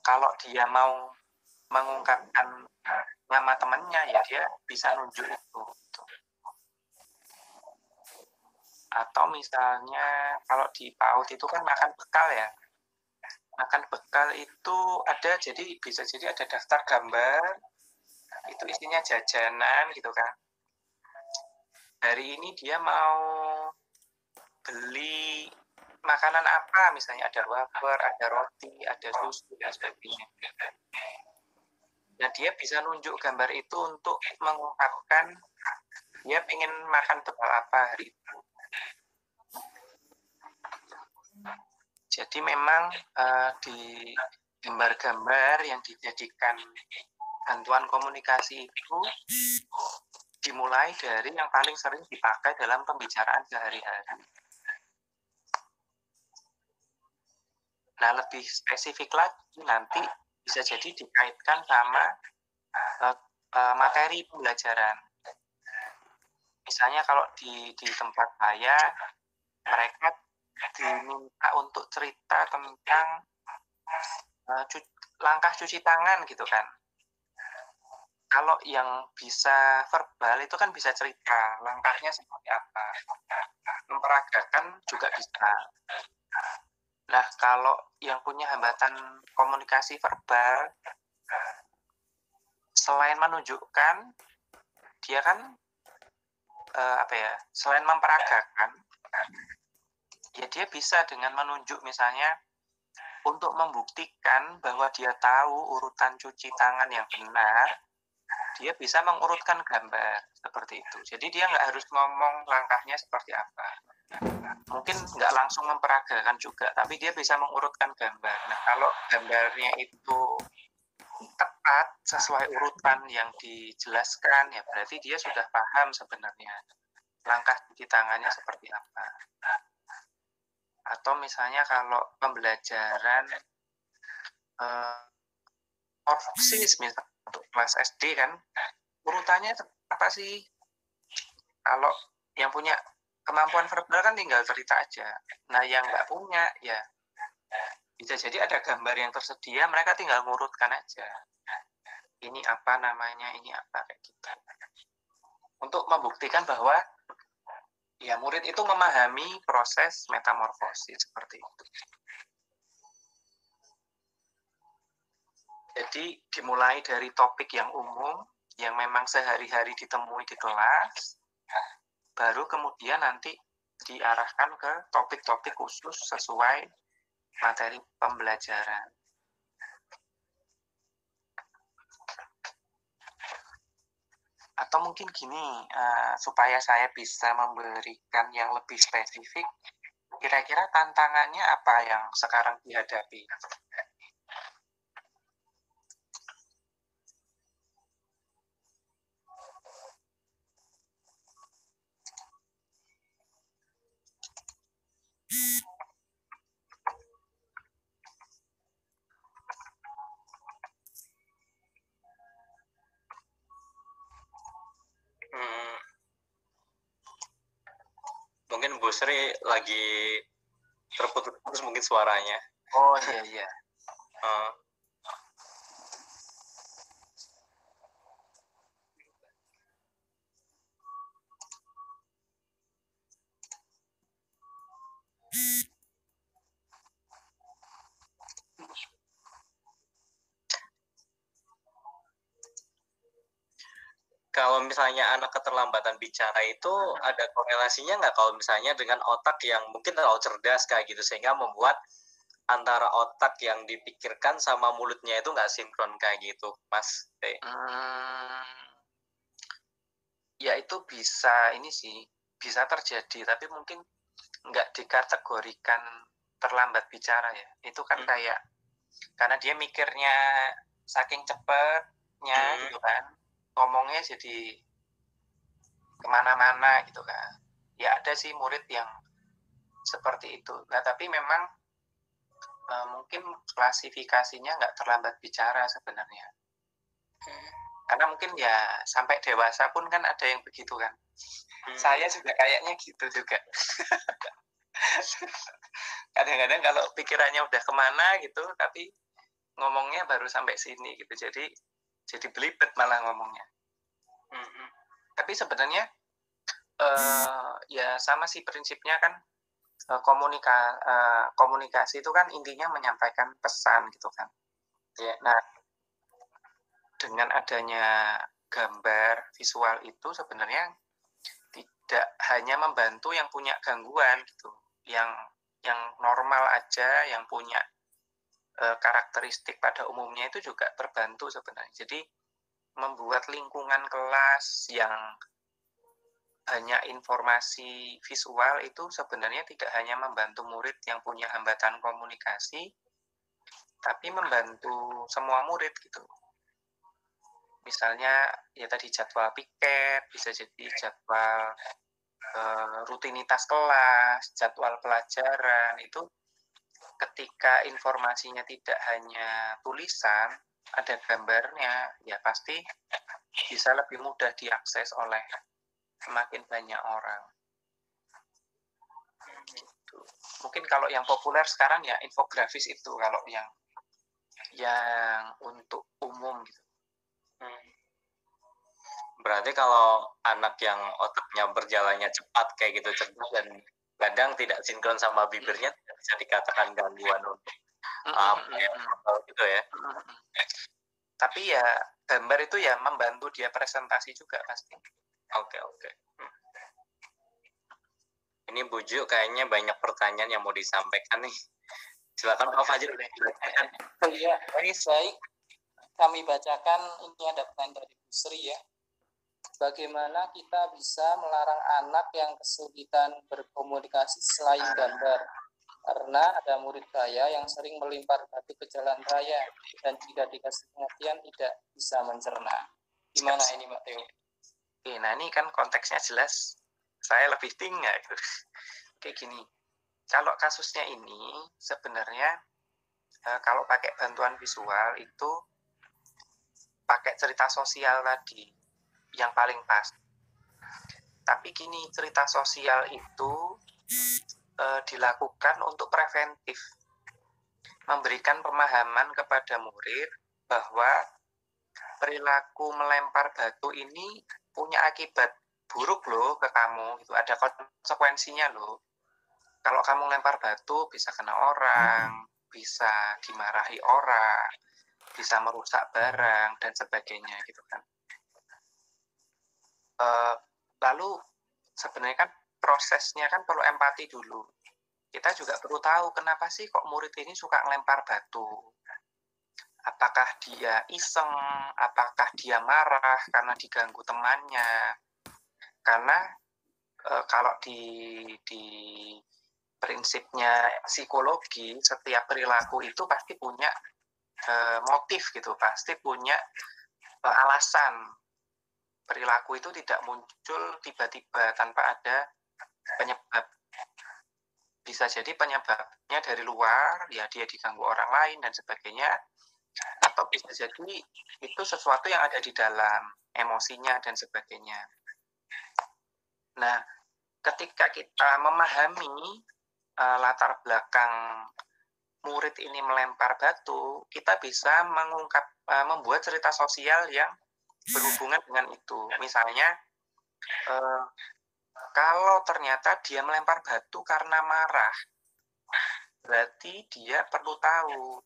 kalau dia mau mengungkapkan nama temannya ya dia bisa nunjuk itu gitu. Atau misalnya kalau di PAUD itu kan makan bekal ya, makan bekal itu ada, jadi bisa jadi ada daftar gambar, itu isinya jajanan gitu kan. Hari ini dia mau beli makanan apa, misalnya ada wafer, ada roti, ada susu dan sebagainya. Nah, dia bisa nunjuk gambar itu untuk mengungkapkan dia pengen makan bekal apa hari itu. Jadi memang di gambar-gambar yang dijadikan bantuan komunikasi itu dimulai dari yang paling sering dipakai dalam pembicaraan sehari-hari. Nah, lebih spesifik lagi nanti bisa jadi dikaitkan sama materi pembelajaran. Misalnya kalau di tempat saya, mereka diminta untuk cerita tentang langkah cuci tangan gitu kan. Kalau yang bisa verbal itu kan bisa cerita langkahnya seperti apa, memperagakan juga bisa. Nah, kalau yang punya hambatan komunikasi verbal, selain menunjukkan, dia kan selain memperagakan, ya dia bisa dengan menunjuk misalnya untuk membuktikan bahwa dia tahu urutan cuci tangan yang benar, dia bisa mengurutkan gambar seperti itu. Jadi dia nggak harus ngomong langkahnya seperti apa. Mungkin nggak langsung memperagakan juga, tapi dia bisa mengurutkan gambar. Nah, kalau gambarnya itu tepat sesuai urutan yang dijelaskan, ya berarti dia sudah paham sebenarnya langkah cuci tangannya seperti apa. Atau misalnya kalau pembelajaran morfosis misalnya untuk kelas SD kan, urutannya apa sih? Kalau yang punya kemampuan verbal kan tinggal cerita aja. Nah, yang nggak punya ya bisa jadi ada gambar yang tersedia, mereka tinggal ngurutkan aja. Ini apa namanya, ini apa, kayak gitu. Untuk membuktikan bahwa ya murid itu memahami proses metamorfosis seperti itu. Jadi dimulai dari topik yang umum, yang memang sehari-hari ditemui di kelas, baru kemudian nanti diarahkan ke topik-topik khusus sesuai materi pembelajaran. Atau mungkin gini, supaya saya bisa memberikan yang lebih spesifik, kira-kira tantangannya apa yang sekarang dihadapi? mungkin Bu Sri lagi terputus-putus mungkin suaranya. Oh iya. Kalau misalnya anak keterlambatan bicara itu ada korelasinya nggak kalau misalnya dengan otak yang mungkin terlalu cerdas kayak gitu sehingga membuat antara otak yang dipikirkan sama mulutnya itu nggak sinkron kayak gitu, Mas? Ya itu bisa ini sih, bisa terjadi, tapi mungkin nggak dikategorikan terlambat bicara ya. Itu kan kayak karena dia mikirnya saking cepatnya gitu kan, ngomongnya jadi kemana-mana gitu kan. Ya ada sih murid yang seperti itu. Nah tapi memang mungkin klasifikasinya nggak terlambat bicara sebenarnya. Karena mungkin ya sampai dewasa pun kan ada yang begitu kan. Saya juga kayaknya gitu juga. Kadang-kadang kalau pikirannya udah kemana gitu, tapi ngomongnya baru sampai sini gitu. Jadi belibet malah ngomongnya. Tapi sebenarnya ya sama sih prinsipnya kan, komunikasi itu kan intinya menyampaikan pesan gitu kan. Ya, nah dengan adanya gambar visual itu sebenarnya tidak hanya membantu yang punya gangguan gitu, yang normal aja, yang punya karakteristik pada umumnya itu juga terbantu sebenarnya. Jadi membuat lingkungan kelas yang banyak informasi visual itu sebenarnya tidak hanya membantu murid yang punya hambatan komunikasi, tapi membantu semua murid gitu. Misalnya ya tadi jadwal piket, bisa jadi jadwal rutinitas kelas, jadwal pelajaran, itu ketika informasinya tidak hanya tulisan, ada gambarnya, ya pasti bisa lebih mudah diakses oleh semakin banyak orang. Gitu. Mungkin kalau yang populer sekarang ya infografis itu, kalau yang untuk umum gitu. Berarti kalau anak yang otaknya berjalannya cepat kayak gitu cerdas dan kadang tidak sinkron sama bibirnya bisa dikatakan gangguan untuk gitu ya. Tapi ya gambar itu ya membantu dia presentasi juga pasti. Oke. Ini Buju kayaknya banyak pertanyaan yang mau disampaikan nih. Silakan Pak Fajri. Iya, baik. Kami bacakan, ini ada pertanyaan dari Bu Sri ya. Bagaimana kita bisa melarang anak yang kesulitan berkomunikasi selain gambar? Karena ada murid saya yang sering melempar batu ke jalan raya dan jika dikasih pengertian tidak bisa mencerna. Gimana ini Mbak Teo? Oke, nah ini kan konteksnya jelas saya lebih tinggal gitu. Kayak gini, kalau kasusnya ini sebenarnya kalau pakai bantuan visual itu pakai cerita sosial tadi yang paling pas. Tapi gini, cerita sosial itu dilakukan untuk preventif, memberikan pemahaman kepada murid bahwa perilaku melempar batu ini punya akibat buruk loh ke kamu, itu ada konsekuensinya loh. Kalau kamu lempar batu bisa kena orang, bisa dimarahi orang, bisa merusak barang dan sebagainya gitu kan. Lalu sebenarnya kan prosesnya kan perlu empati dulu. Kita juga perlu tahu kenapa sih kok murid ini suka ngelempar batu. Apakah dia iseng, apakah dia marah karena diganggu temannya. Karena kalau di prinsipnya psikologi, setiap perilaku itu pasti punya motif gitu, pasti punya alasan. Perilaku itu tidak muncul tiba-tiba tanpa ada penyebab. Bisa jadi penyebabnya dari luar, ya dia diganggu orang lain dan sebagainya, atau bisa jadi itu sesuatu yang ada di dalam, emosinya dan sebagainya. Nah, ketika kita memahami latar belakang murid ini melempar batu, kita bisa membuat cerita sosial yang berhubungan dengan itu. Misalnya, kalau ternyata dia melempar batu karena marah, berarti dia perlu tahu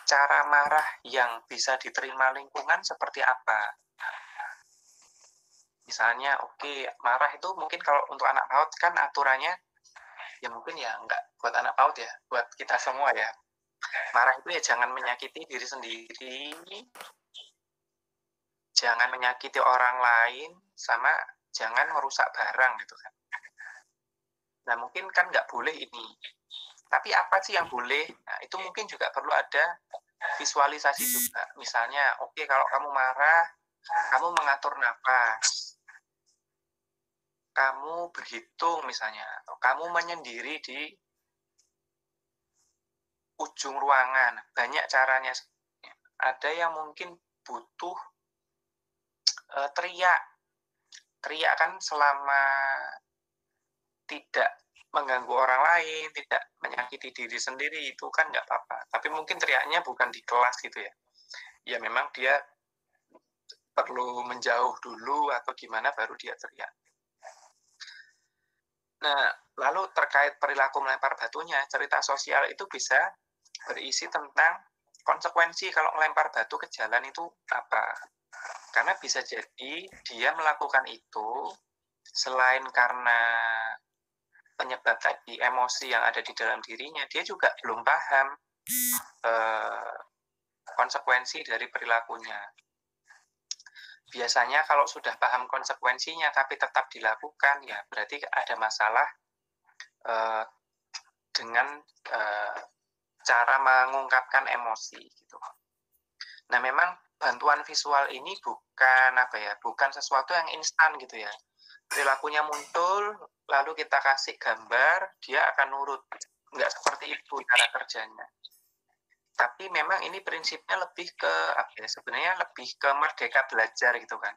cara marah yang bisa diterima lingkungan seperti apa. Misalnya, marah itu mungkin kalau untuk anak PAUD kan aturannya, ya mungkin ya nggak buat anak PAUD ya, buat kita semua ya. Marah itu ya jangan menyakiti diri sendiri, jangan menyakiti orang lain, sama jangan merusak barang gitu kan. Nah mungkin kan nggak boleh ini. Tapi apa sih yang boleh? Nah itu mungkin juga perlu ada visualisasi juga. Misalnya, kalau kamu marah, kamu mengatur napas, kamu berhitung misalnya, atau kamu menyendiri di ujung ruangan. Banyak caranya. Ada yang mungkin butuh teriak. Teriak kan selama tidak mengganggu orang lain, tidak menyakiti diri sendiri, itu kan nggak apa-apa. Tapi mungkin teriaknya bukan di kelas gitu ya. Ya memang dia perlu menjauh dulu atau gimana baru dia teriak. Nah, lalu terkait perilaku melempar batunya, cerita sosial itu bisa berisi tentang konsekuensi kalau melempar batu ke jalan itu apa. Karena bisa jadi dia melakukan itu selain karena penyebab tadi emosi yang ada di dalam dirinya, dia juga belum paham konsekuensi dari perilakunya. Biasanya kalau sudah paham konsekuensinya tapi tetap dilakukan, ya berarti ada masalah dengan cara mengungkapkan emosi gitu. Nah memang bantuan visual ini bukan sesuatu yang instan gitu ya. Perilakunya muncul, lalu kita kasih gambar, dia akan nurut. Nggak seperti itu cara kerjanya. Tapi memang ini prinsipnya lebih ke sebenarnya lebih ke merdeka belajar gitu kan.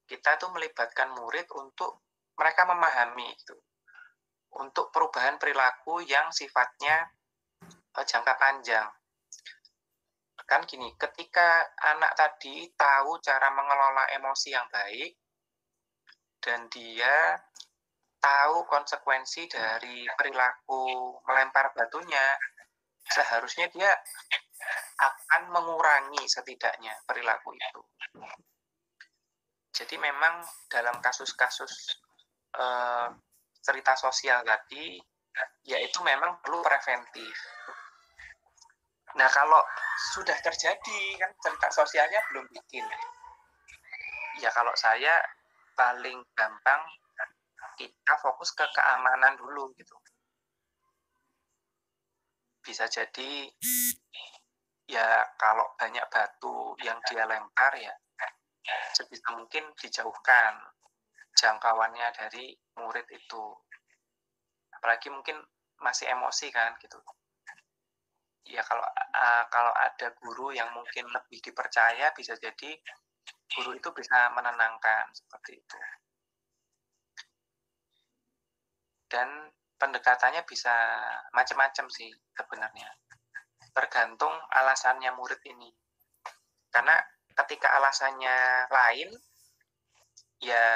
Kita tuh melibatkan murid untuk mereka memahami itu. Untuk perubahan perilaku yang sifatnya jangka panjang. Kan gini, ketika anak tadi tahu cara mengelola emosi yang baik, dan dia tahu konsekuensi dari perilaku melempar batunya, seharusnya dia akan mengurangi setidaknya perilaku itu. Jadi memang dalam kasus-kasus cerita sosial tadi, yaitu memang perlu preventif. Nah kalau sudah terjadi, kan cerita sosialnya belum bikin. Ya kalau saya paling gampang kita fokus ke keamanan dulu gitu. Bisa jadi ya kalau banyak batu yang dia lempar ya sebisa mungkin dijauhkan jangkauannya dari murid itu. Apalagi mungkin masih emosi kan gitu. Ya kalau ada guru yang mungkin lebih dipercaya, bisa jadi guru itu bisa menenangkan seperti itu. Dan pendekatannya bisa macam-macam sih sebenarnya. Tergantung alasannya murid ini. Karena ketika alasannya lain, ya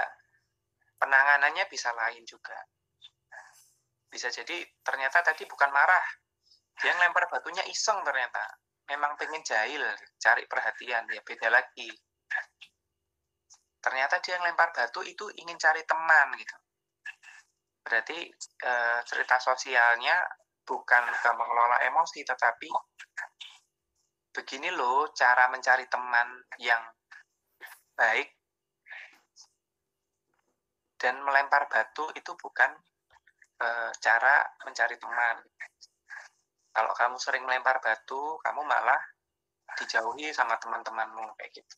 penanganannya bisa lain juga. Bisa jadi ternyata tadi bukan marah. Dia ngelempar batunya iseng ternyata. Memang pengen jahil, cari perhatian, ya beda lagi. Ternyata dia ngelempar batu itu ingin cari teman gitu. Berarti cerita sosialnya bukan ke mengelola emosi, tetapi begini loh cara mencari teman yang baik, dan melempar batu itu bukan cara mencari teman. Kalau kamu sering melempar batu, kamu malah dijauhi sama teman-temanmu kayak gitu.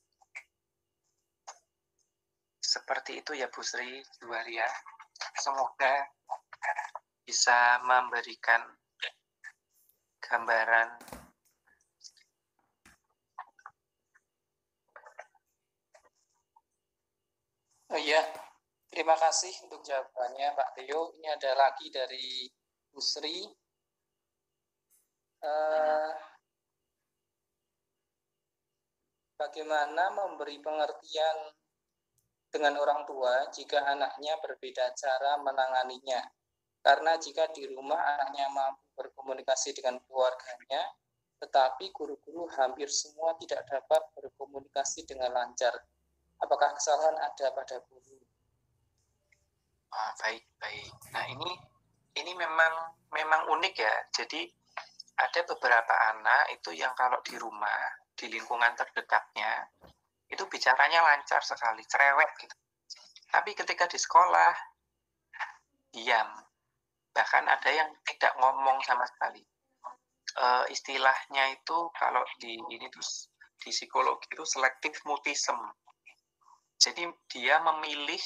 Seperti itu ya Bu Sri Juwaria. Semoga bisa memberikan gambaran. Oh iya, Terima kasih untuk jawabannya Pak Teo. Ini ada lagi dari Bu Sri. Bagaimana memberi pengertian dengan orang tua jika anaknya berbeda cara menanganinya? Karena jika di rumah anaknya mampu berkomunikasi dengan keluarganya, tetapi guru-guru hampir semua tidak dapat berkomunikasi dengan lancar. Apakah kesalahan ada pada guru? Baik. Nah, ini memang unik ya. Jadi ada beberapa anak itu yang kalau di rumah, di lingkungan terdekatnya, itu bicaranya lancar sekali, cerewet gitu. Tapi ketika di sekolah, diam. Bahkan ada yang tidak ngomong sama sekali. Istilahnya itu kalau di psikologi itu selective mutism. Jadi dia memilih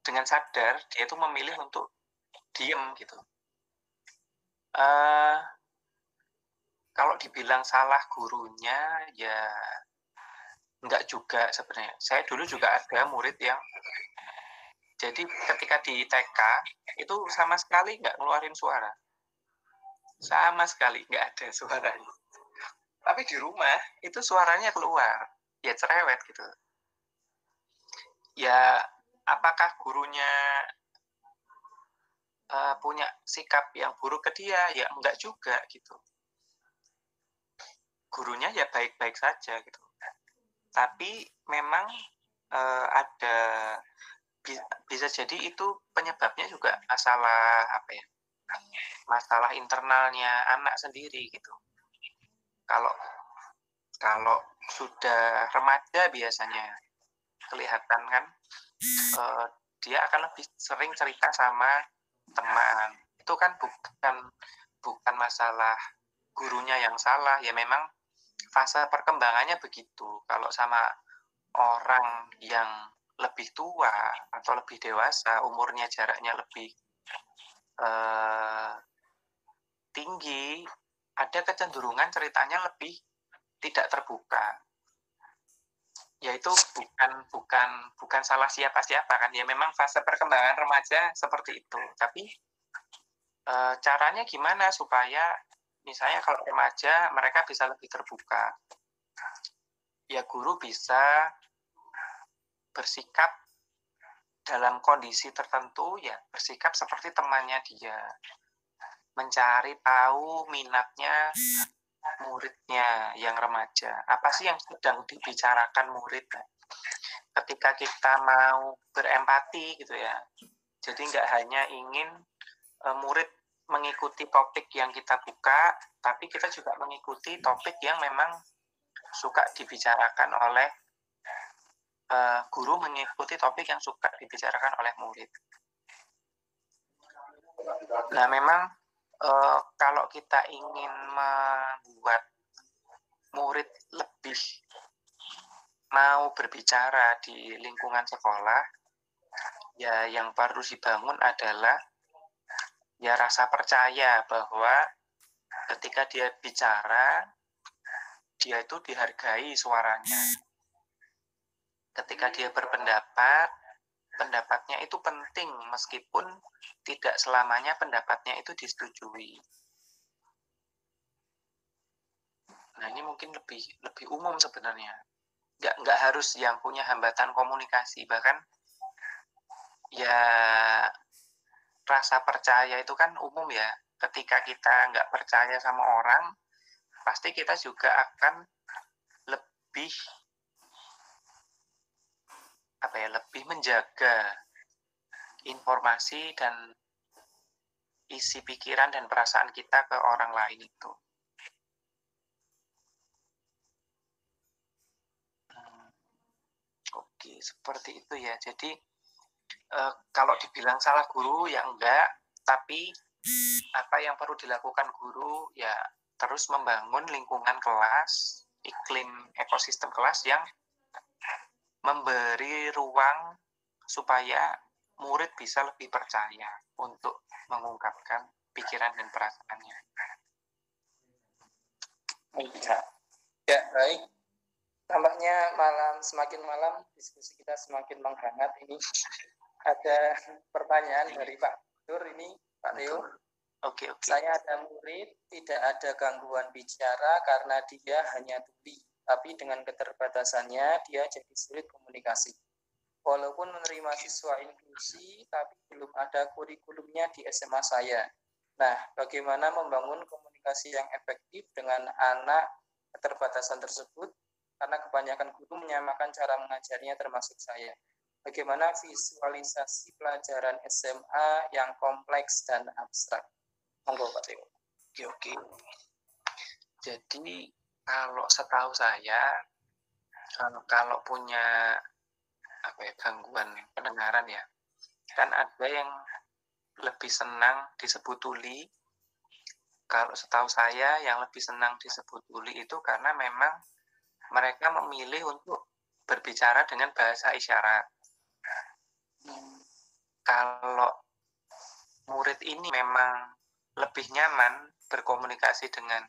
dengan sadar, dia itu memilih untuk diem gitu. Kalau dibilang salah gurunya, ya enggak juga sebenarnya. Saya dulu juga ada murid yang, jadi ketika di TK, itu sama sekali nggak ngeluarin suara. Sama sekali nggak ada suaranya. Tapi di rumah, itu suaranya keluar. Ya cerewet gitu. Ya, apakah gurunya punya sikap yang buruk ke dia? Ya enggak juga gitu. Gurunya ya baik-baik saja gitu. Tapi memang ada bisa jadi itu penyebabnya juga masalah internalnya anak sendiri gitu. Kalau sudah remaja biasanya kelihatan kan dia akan lebih sering cerita sama teman. Itu kan bukan masalah gurunya yang salah, ya memang fase perkembangannya begitu. Kalau sama orang yang lebih tua atau lebih dewasa, umurnya jaraknya lebih tinggi, ada kecenderungan ceritanya lebih tidak terbuka. Yaitu bukan salah siapa-siapa kan, ya memang fase perkembangan remaja seperti itu. Tapi caranya gimana supaya misalnya kalau remaja mereka bisa lebih terbuka? Ya guru bisa bersikap dalam kondisi tertentu, ya bersikap seperti temannya dia, mencari tahu minatnya muridnya yang remaja, apa sih yang sedang dibicarakan murid. Ketika kita mau berempati gitu ya, jadi nggak hanya ingin murid mengikuti topik yang kita buka, tapi kita juga mengikuti topik yang memang suka dibicarakan oleh guru, mengikuti topik yang suka dibicarakan oleh murid. Nah, memang kalau kita ingin membuat murid lebih mau berbicara di lingkungan sekolah, ya yang perlu dibangun adalah ya rasa percaya bahwa ketika dia bicara, dia itu dihargai suaranya. Ketika dia berpendapat, pendapatnya itu penting meskipun tidak selamanya pendapatnya itu disetujui. Nah, ini mungkin lebih umum sebenarnya. Nggak harus yang punya hambatan komunikasi, bahkan ya rasa percaya itu kan umum ya. Ketika kita nggak percaya sama orang, pasti kita juga akan lebih menjaga informasi dan isi pikiran dan perasaan kita ke orang lain itu. Oke, seperti itu ya. Jadi kalau dibilang salah guru ya enggak, tapi apa yang perlu dilakukan guru ya terus membangun lingkungan kelas, iklim ekosistem kelas yang memberi ruang supaya murid bisa lebih percaya untuk mengungkapkan pikiran dan perasaannya. Ya, baik. Tampaknya semakin malam diskusi kita semakin menghangat ini. Ada pertanyaan dari Pak Dur ini, Pak Leo. Oke. Saya ada murid, tidak ada gangguan bicara karena dia hanya tuli, tapi dengan keterbatasannya dia jadi sulit komunikasi. Walaupun menerima siswa inklusi, tapi belum ada kurikulumnya di SMA saya. Nah, bagaimana membangun komunikasi yang efektif dengan anak keterbatasan tersebut? Karena kebanyakan guru menyamakan cara mengajarnya termasuk saya. Bagaimana visualisasi pelajaran SMA yang kompleks dan abstrak? Monggo Pak Teo. Oke. Jadi kalau setahu saya, kalau punya gangguan pendengaran ya, kan ada yang lebih senang disebut tuli. Kalau setahu saya yang lebih senang disebut tuli itu karena memang mereka memilih untuk berbicara dengan bahasa isyarat. Kalau murid ini memang lebih nyaman berkomunikasi dengan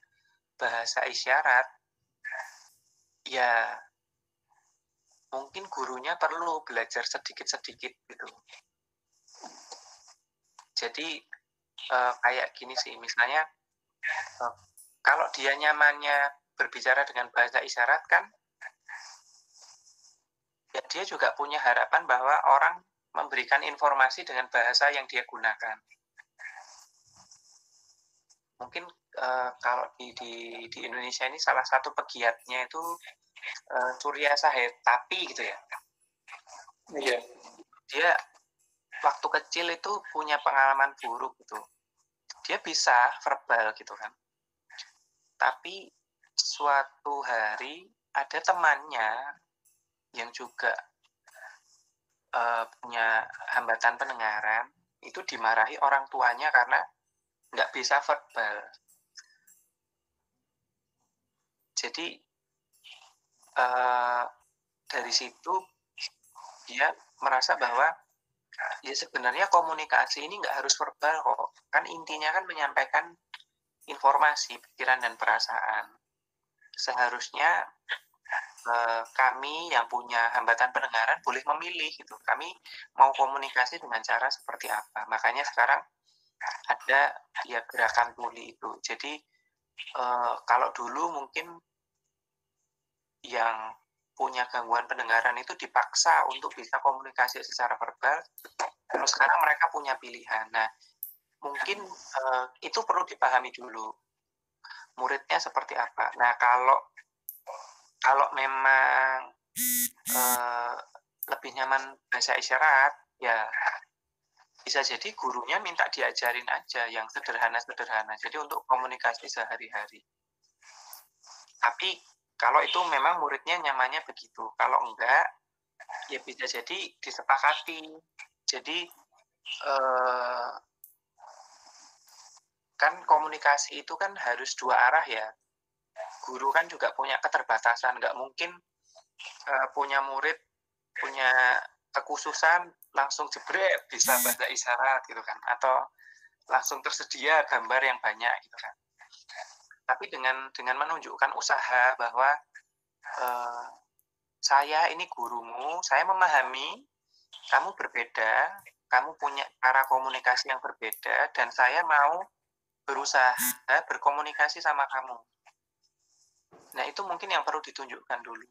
bahasa isyarat, ya mungkin gurunya perlu belajar sedikit-sedikit gitu. Jadi kayak gini sih, misalnya kalau dia nyamannya berbicara dengan bahasa isyarat kan, ya dia juga punya harapan bahwa orang memberikan informasi dengan bahasa yang dia gunakan. Mungkin kalau di Indonesia ini salah satu pegiatnya itu Surya Sahetapi gitu ya. Iya. Dia waktu kecil itu punya pengalaman buruk gitu. Dia bisa verbal gitu kan. Tapi suatu hari ada temannya yang juga punya hambatan pendengaran, itu dimarahi orang tuanya karena nggak bisa verbal. Jadi dari situ dia merasa bahwa ya sebenarnya komunikasi ini nggak harus verbal kok. Kan intinya kan menyampaikan informasi, pikiran, dan perasaan. Seharusnya kami yang punya hambatan pendengaran boleh memilih gitu. Kami mau komunikasi dengan cara seperti apa. Makanya sekarang ada ya gerakan tuli itu. Jadi kalau dulu mungkin yang punya gangguan pendengaran itu dipaksa untuk bisa komunikasi secara verbal. Terus sekarang mereka punya pilihan. Nah, mungkin itu perlu dipahami dulu. Muridnya seperti apa. Nah, kalau memang lebih nyaman bahasa isyarat, ya bisa jadi gurunya minta diajarin aja yang sederhana-sederhana. Jadi untuk komunikasi sehari-hari. Tapi kalau itu memang muridnya nyamannya begitu. Kalau enggak, ya bisa jadi disepakati. Jadi kan komunikasi itu kan harus dua arah ya. Guru kan juga punya keterbatasan. Nggak mungkin punya murid punya kekhususan langsung jebret bisa bahasa isyarat gitu kan, atau langsung tersedia gambar yang banyak gitu kan. Tapi dengan menunjukkan usaha bahwa saya ini gurumu, saya memahami kamu berbeda, kamu punya cara komunikasi yang berbeda, dan saya mau berusaha berkomunikasi sama kamu. Nah, itu mungkin yang perlu ditunjukkan dulu.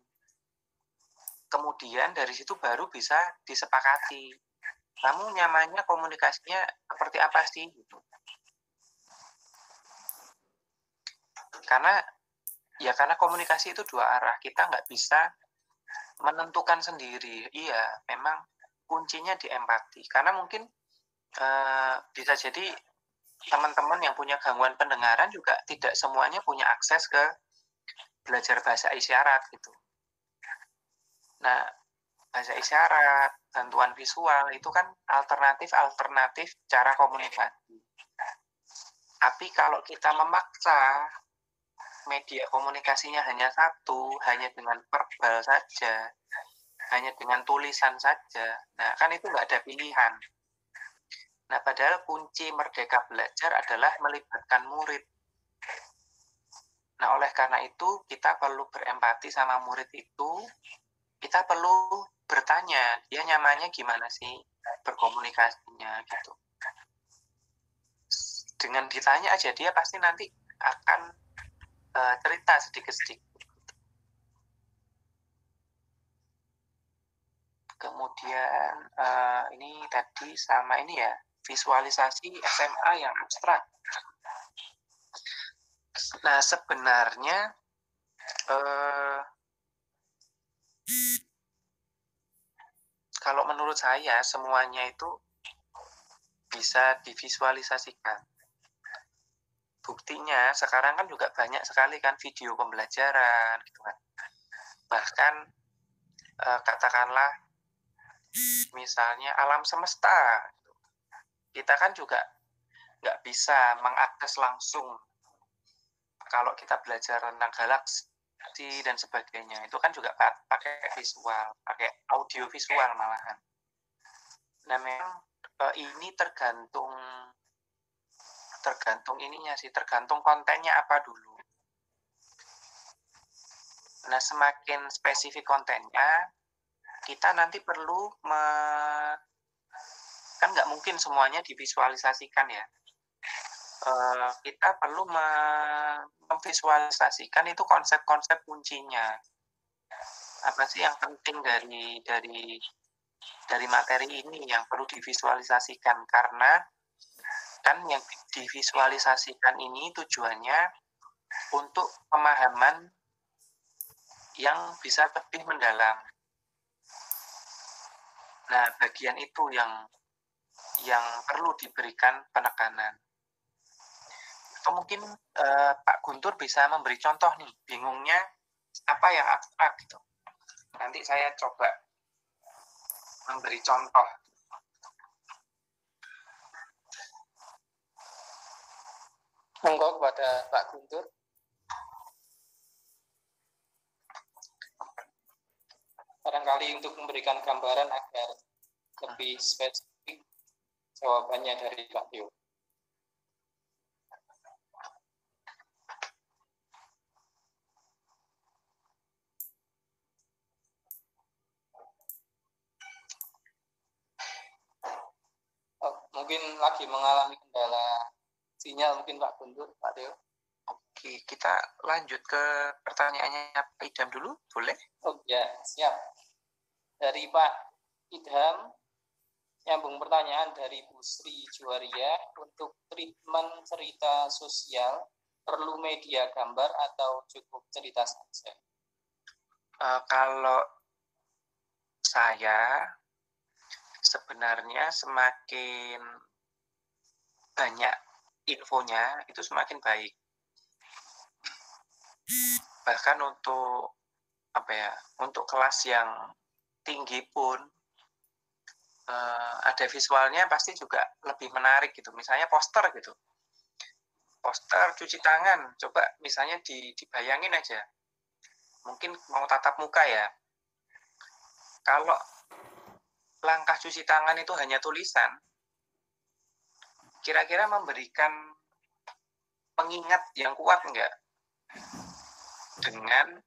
Kemudian dari situ baru bisa disepakati. Kamu nyamannya komunikasinya seperti apa sih? Gitu. Karena komunikasi itu dua arah. Kita nggak bisa menentukan sendiri. Iya, memang kuncinya di empati. Karena mungkin bisa jadi teman-teman yang punya gangguan pendengaran juga tidak semuanya punya akses ke belajar bahasa isyarat gitu. Nah, bahasa isyarat, bantuan visual itu kan alternatif cara komunikasi. Tapi kalau kita memaksa media komunikasinya hanya satu, hanya dengan verbal saja, hanya dengan tulisan saja, nah kan itu nggak ada pilihan. Nah, padahal kunci merdeka belajar adalah melibatkan murid. Nah, oleh karena itu kita perlu berempati sama murid itu, kita perlu bertanya, dia nyamannya gimana sih berkomunikasinya gitu. Dengan ditanya aja dia pasti nanti akan cerita sedikit-sedikit. Kemudian ini tadi sama ini ya, visualisasi SMA yang abstrak. Nah, sebenarnya kalau menurut saya semuanya itu bisa divisualisasikan. Buktinya sekarang kan juga banyak sekali kan video pembelajaran gitu kan. Bahkan katakanlah misalnya alam semesta, kita kan juga nggak bisa mengakses langsung. Kalau kita belajar tentang galaksi dan sebagainya, itu kan juga pakai visual, pakai audio visual malahan. Nah, memang ini tergantung ininya sih, tergantung kontennya apa dulu. Nah, semakin spesifik kontennya, kita nanti perlu kan nggak mungkin semuanya divisualisasikan ya. Kita perlu memvisualisasikan itu konsep-konsep kuncinya. Apa sih yang penting dari materi ini yang perlu divisualisasikan, karena kan yang divisualisasikan ini tujuannya untuk pemahaman yang bisa lebih mendalam. Nah, bagian itu yang perlu diberikan penekanan. Atau mungkin Pak Guntur bisa memberi contoh nih, bingungnya apa yang abstrak gitu. Nanti saya coba memberi contoh. Monggo kepada Pak Guntur. Barangkali untuk memberikan gambaran agar lebih spesifik jawabannya dari Pak Tio. Mungkin lagi mengalami kendala sinyal mungkin Pak Guntur, Pak Tio. Oke, kita lanjut ke pertanyaannya Pak Idham dulu, boleh? Oh ya, siap. Dari Pak Idham, nyambung pertanyaan dari Bu Sri Juwaria, untuk treatment cerita sosial, perlu media gambar atau cukup cerita saja? Kalau saya, sebenarnya semakin banyak infonya, itu semakin baik. Bahkan untuk untuk kelas yang tinggi pun ada visualnya pasti juga lebih menarik gitu. Misalnya poster gitu, poster cuci tangan, coba misalnya dibayangin aja, mungkin mau tatap muka ya, kalau langkah cuci tangan itu hanya tulisan, kira-kira memberikan pengingat yang kuat enggak dengan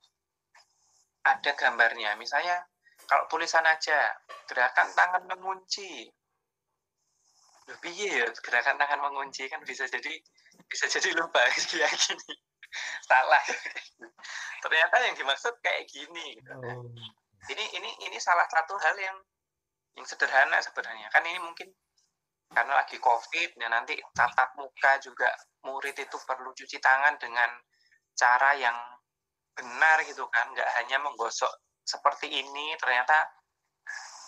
ada gambarnya? Misalnya kalau tulisan aja, gerakan tangan mengunci. Loh, piye ya gerakan tangan mengunci, kan bisa jadi lupa kayak gini. Salah. Ternyata yang dimaksud kayak gini. Oh. Ini salah satu hal yang sederhana sebenarnya. Kan ini mungkin karena lagi COVID, ya nanti tatap muka juga murid itu perlu cuci tangan dengan cara yang benar gitu kan, nggak hanya menggosok seperti ini, ternyata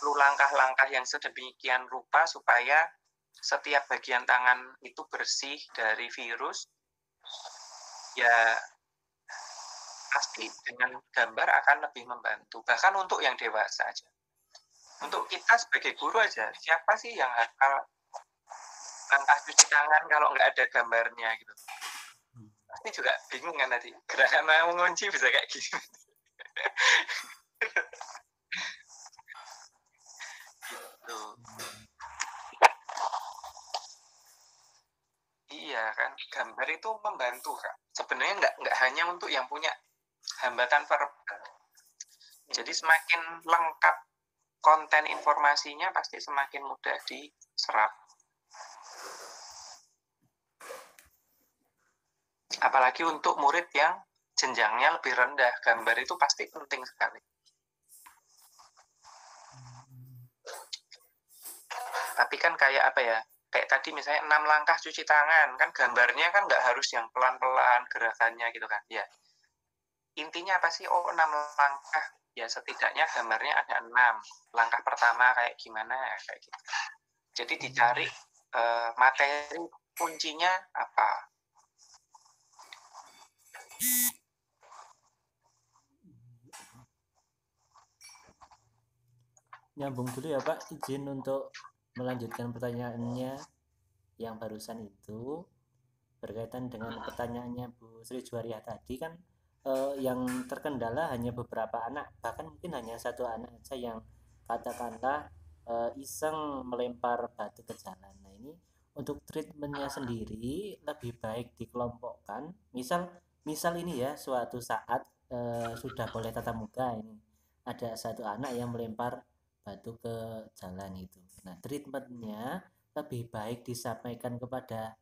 perlu langkah-langkah yang sedemikian rupa supaya setiap bagian tangan itu bersih dari virus. Ya pasti dengan gambar akan lebih membantu, bahkan untuk yang dewasa aja. Untuk kita sebagai guru aja, siapa sih yang hafal langkah cuci tangan kalau nggak ada gambarnya gitu? Pasti juga bingung kan tadi, gerakan mengunci bisa kayak gini. Gitu. Iya, kan, gambar itu membantu Kak. Sebenarnya nggak hanya untuk yang punya hambatan verbal. Jadi semakin lengkap konten informasinya pasti semakin mudah diserap. Apalagi untuk murid yang jenjangnya lebih rendah, gambar itu pasti penting sekali. Tapi kan kayak apa ya, kayak tadi misalnya 6 langkah cuci tangan, kan gambarnya kan nggak harus yang pelan-pelan gerakannya gitu kan. Ya, intinya apa sih? Oh, 6 langkah. Ya, setidaknya gambarnya ada 6. Langkah pertama kayak gimana, kayak gitu. Jadi dicari materi kuncinya apa. Nyambung dulu ya Pak, izin untuk melanjutkan pertanyaannya yang barusan itu berkaitan dengan pertanyaannya Bu Sri Juwariah tadi kan, yang terkendala hanya beberapa anak, bahkan mungkin hanya satu anak saja yang katakanlah iseng melempar batu ke jalan. Nah ini untuk treatmentnya sendiri lebih baik dikelompokkan, misal ini ya, suatu saat sudah boleh tatap muka, ini ada satu anak yang melempar batu ke jalan itu. Nah treatmentnya lebih baik disampaikan kepada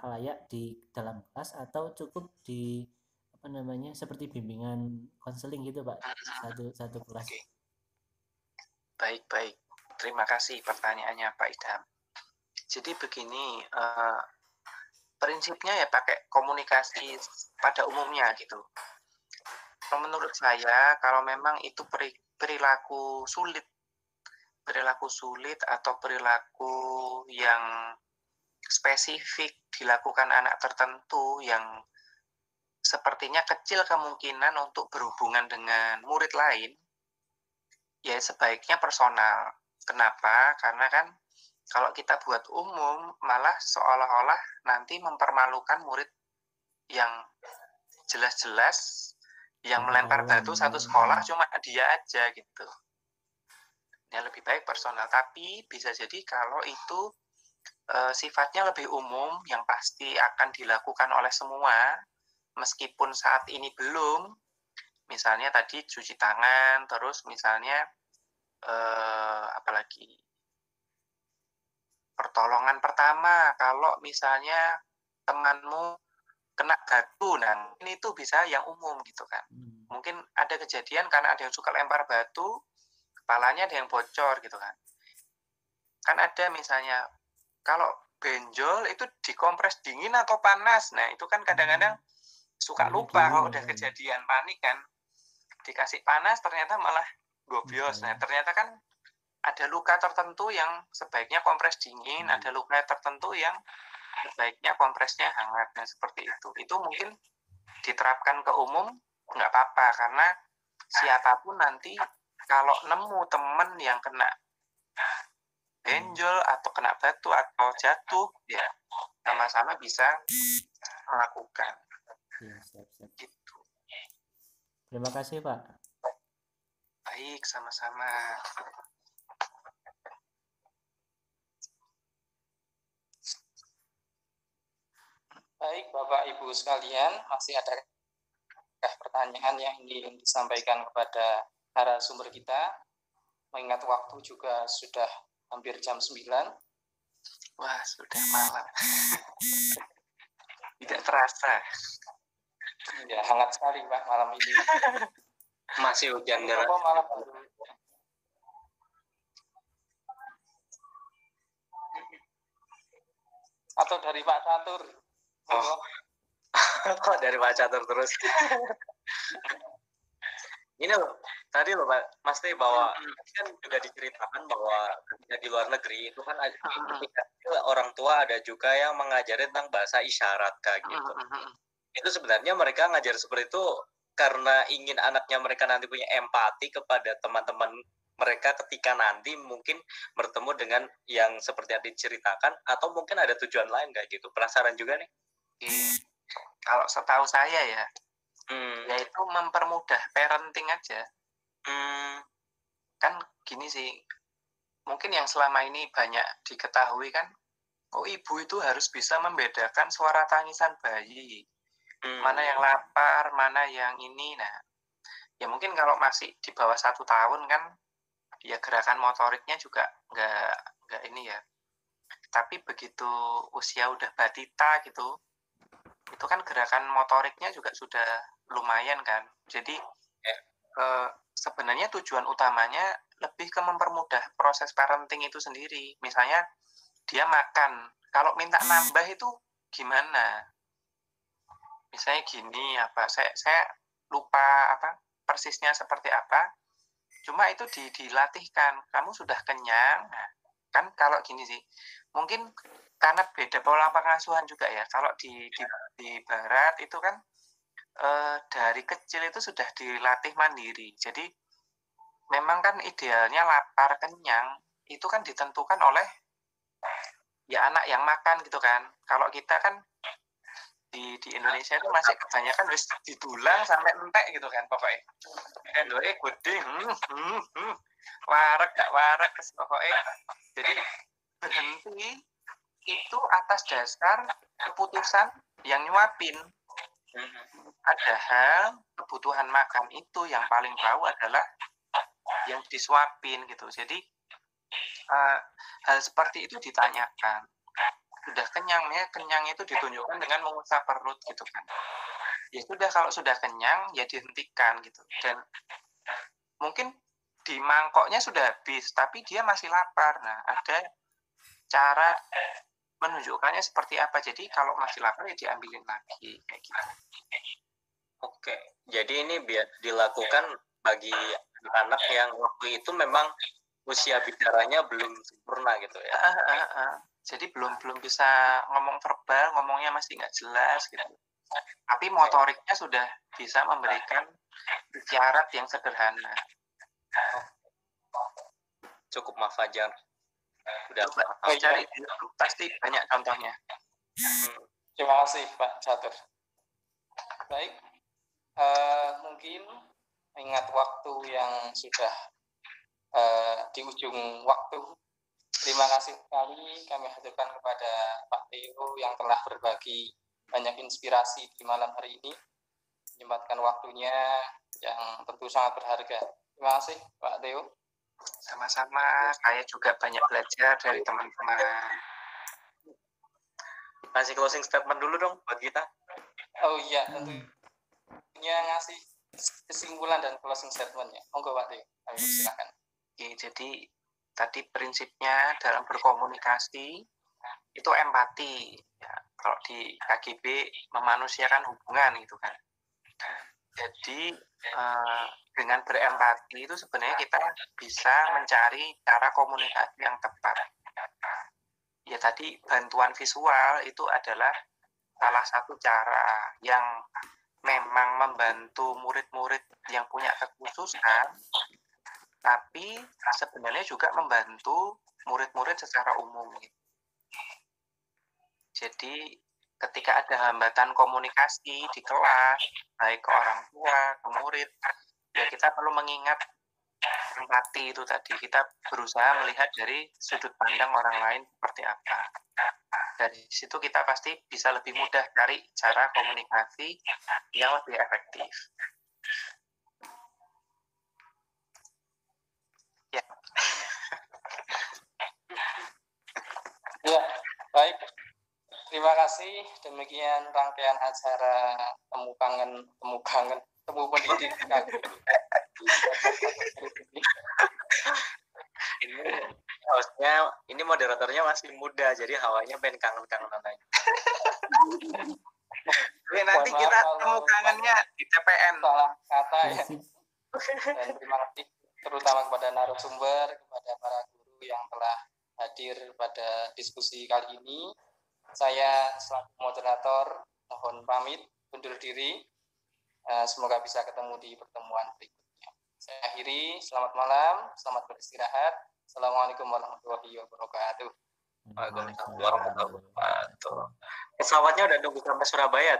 halayak di dalam kelas atau cukup di apa namanya, seperti bimbingan konseling gitu Pak, satu kelas. Oke. Baik. Terima kasih pertanyaannya Pak Idham. Jadi begini, prinsipnya ya pakai komunikasi pada umumnya gitu. Menurut saya kalau memang itu perilaku sulit atau perilaku yang spesifik dilakukan anak tertentu yang sepertinya kecil kemungkinan untuk berhubungan dengan murid lain, ya sebaiknya personal. Kenapa? Karena kan kalau kita buat umum malah seolah-olah nanti mempermalukan murid yang jelas-jelas yang melempar batu satu sekolah cuma dia aja gitu. Ya lebih baik personal, tapi bisa jadi kalau itu sifatnya lebih umum yang pasti akan dilakukan oleh semua meskipun saat ini belum, misalnya tadi cuci tangan, terus misalnya apalagi pertolongan pertama kalau misalnya temanmu kena batu, nah ini tuh bisa yang umum gitu kan. Mungkin ada kejadian karena ada yang suka lempar batu, kepalanya ada yang bocor gitu kan. Kan ada misalnya kalau benjol itu dikompres dingin atau panas. Nah, itu kan kadang-kadang suka lupa kalau udah kejadian panik kan. Dikasih panas ternyata malah gobios. Nah, ternyata kan ada luka tertentu yang sebaiknya kompres dingin, ada luka tertentu yang sebaiknya kompresnya hangat. Nah, seperti itu. Itu mungkin diterapkan ke umum nggak apa-apa karena siapapun nanti kalau nemu temen yang kena benjol atau kena batu atau jatuh, ya sama-sama bisa melakukan. Ya, siap. Gitu. Terima kasih Pak. Baik, sama-sama. Baik, Bapak Ibu sekalian, masih ada pertanyaan yang ingin disampaikan kepada narasumber kita? Mengingat waktu juga sudah hampir jam 9. Wah, sudah malam. Tidak terasa. Ya, hangat sekali Pak malam ini. Masih hujan deras. Malam baru. Atau dari Pak Catur? Oh. Kok dari Pak Catur terus? Ini loh, tadi loh Pak, Mas Teh bahwa kan juga diceritakan bahwa ketika di luar negeri itu kan ketika orang tua ada juga yang mengajari tentang bahasa isyarat kayak gitu. Itu sebenarnya mereka ngajar seperti itu karena ingin anaknya mereka nanti punya empati kepada teman-teman mereka ketika nanti mungkin bertemu dengan yang seperti yang diceritakan, atau mungkin ada tujuan lain kayak gitu. Penasaran juga nih. Kalau setahu saya ya, yaitu mempermudah parenting aja. Kan gini sih, mungkin yang selama ini banyak diketahui kan, ibu itu harus bisa membedakan suara tangisan bayi. Mana yang lapar, mana yang ini. Nah, ya mungkin kalau masih di bawah 1 tahun kan, ya gerakan motoriknya juga nggak ini ya. Tapi begitu usia udah batita gitu, itu kan gerakan motoriknya juga sudah lumayan kan. Jadi sebenarnya tujuan utamanya lebih ke mempermudah proses parenting itu sendiri. Misalnya dia makan, kalau minta nambah itu gimana? Misalnya gini, saya lupa persisnya seperti apa. Cuma itu dilatihkan. Kamu sudah kenyang. Nah, kan kalau gini sih, mungkin karena beda pola pengasuhan juga ya. Kalau di barat itu kan dari kecil itu sudah dilatih mandiri. Jadi memang kan idealnya lapar kenyang itu kan ditentukan oleh ya anak yang makan gitu kan. Kalau kita kan di Indonesia itu masih kebanyakan harus didulang sampai entek gitu kan pokoknya. Endoke gede, warak gak warak pokoknya. Jadi berhenti itu atas dasar keputusan yang nyuapin. Padahal kebutuhan makan itu yang paling tahu adalah yang disuapin gitu. Jadi hal seperti itu ditanyakan. Sudah kenyang ya, kenyang itu ditunjukkan dengan mengusap perut gitu kan. Ya sudah, kalau sudah kenyang ya dihentikan gitu. Dan mungkin di mangkoknya sudah habis tapi dia masih lapar. Nah, ada cara menunjukkannya seperti apa. Jadi kalau masih lapar ya diambilin lagi kayak gitu. Oke, jadi ini biar dilakukan bagi anak yang waktu itu memang usia bicaranya belum sempurna gitu ya. Jadi belum bisa ngomong verbal, ngomongnya masih nggak jelas gitu. Tapi motoriknya sudah bisa memberikan isyarat yang sederhana. Cukup Mas Fajar. Udah cari pasti banyak contohnya. Terima kasih Pak Catur. Baik, mungkin ingat waktu yang sudah di ujung waktu. Terima kasih sekali kami haturkan kepada Pak Theo yang telah berbagi banyak inspirasi di malam hari ini, menyempatkan waktunya yang tentu sangat berharga. Terima kasih Pak Theo. Sama-sama, saya juga banyak belajar dari teman-teman. Kasih closing statement dulu dong buat kita. Oh iya, tentunya ngasih kesimpulan dan closing statementnya. Monggo Pak Theo, kami persilakan. Oke, jadi tadi prinsipnya dalam berkomunikasi itu empati. Ya, kalau di KGB memanusiakan hubungan gitu kan. Jadi dengan berempati itu sebenarnya kita bisa mencari cara komunikasi yang tepat. Ya tadi bantuan visual itu adalah salah satu cara yang memang membantu murid-murid yang punya kekhususan, tapi sebenarnya juga membantu murid-murid secara umum. Jadi ketika ada hambatan komunikasi di kelas, baik ke orang tua, ke murid, ya kita perlu mengingat empati itu tadi. Kita berusaha melihat dari sudut pandang orang lain seperti apa. Dari situ kita pasti bisa lebih mudah cari cara komunikasi yang lebih efektif. Ya. Ya, baik. Terima kasih. Demikian rangkaian acara temu pendidik. Ini moderatornya masih muda, jadi hawanya pengen kangen-kangenan aja. Nanti kita temu kangennya di TPN. Salah kata ya. Dan terima kasih terutama kepada narasumber, kepada para guru yang telah hadir pada diskusi kali ini. Saya selaku moderator mohon pamit undur diri. Semoga bisa ketemu di pertemuan berikutnya. Saya akhiri, selamat malam, selamat beristirahat. Assalamualaikum warahmatullahi wabarakatuh. Waalaikumsalam warahmatullahi wabarakatuh. Pesawatnya udah nunggu sampai Surabaya.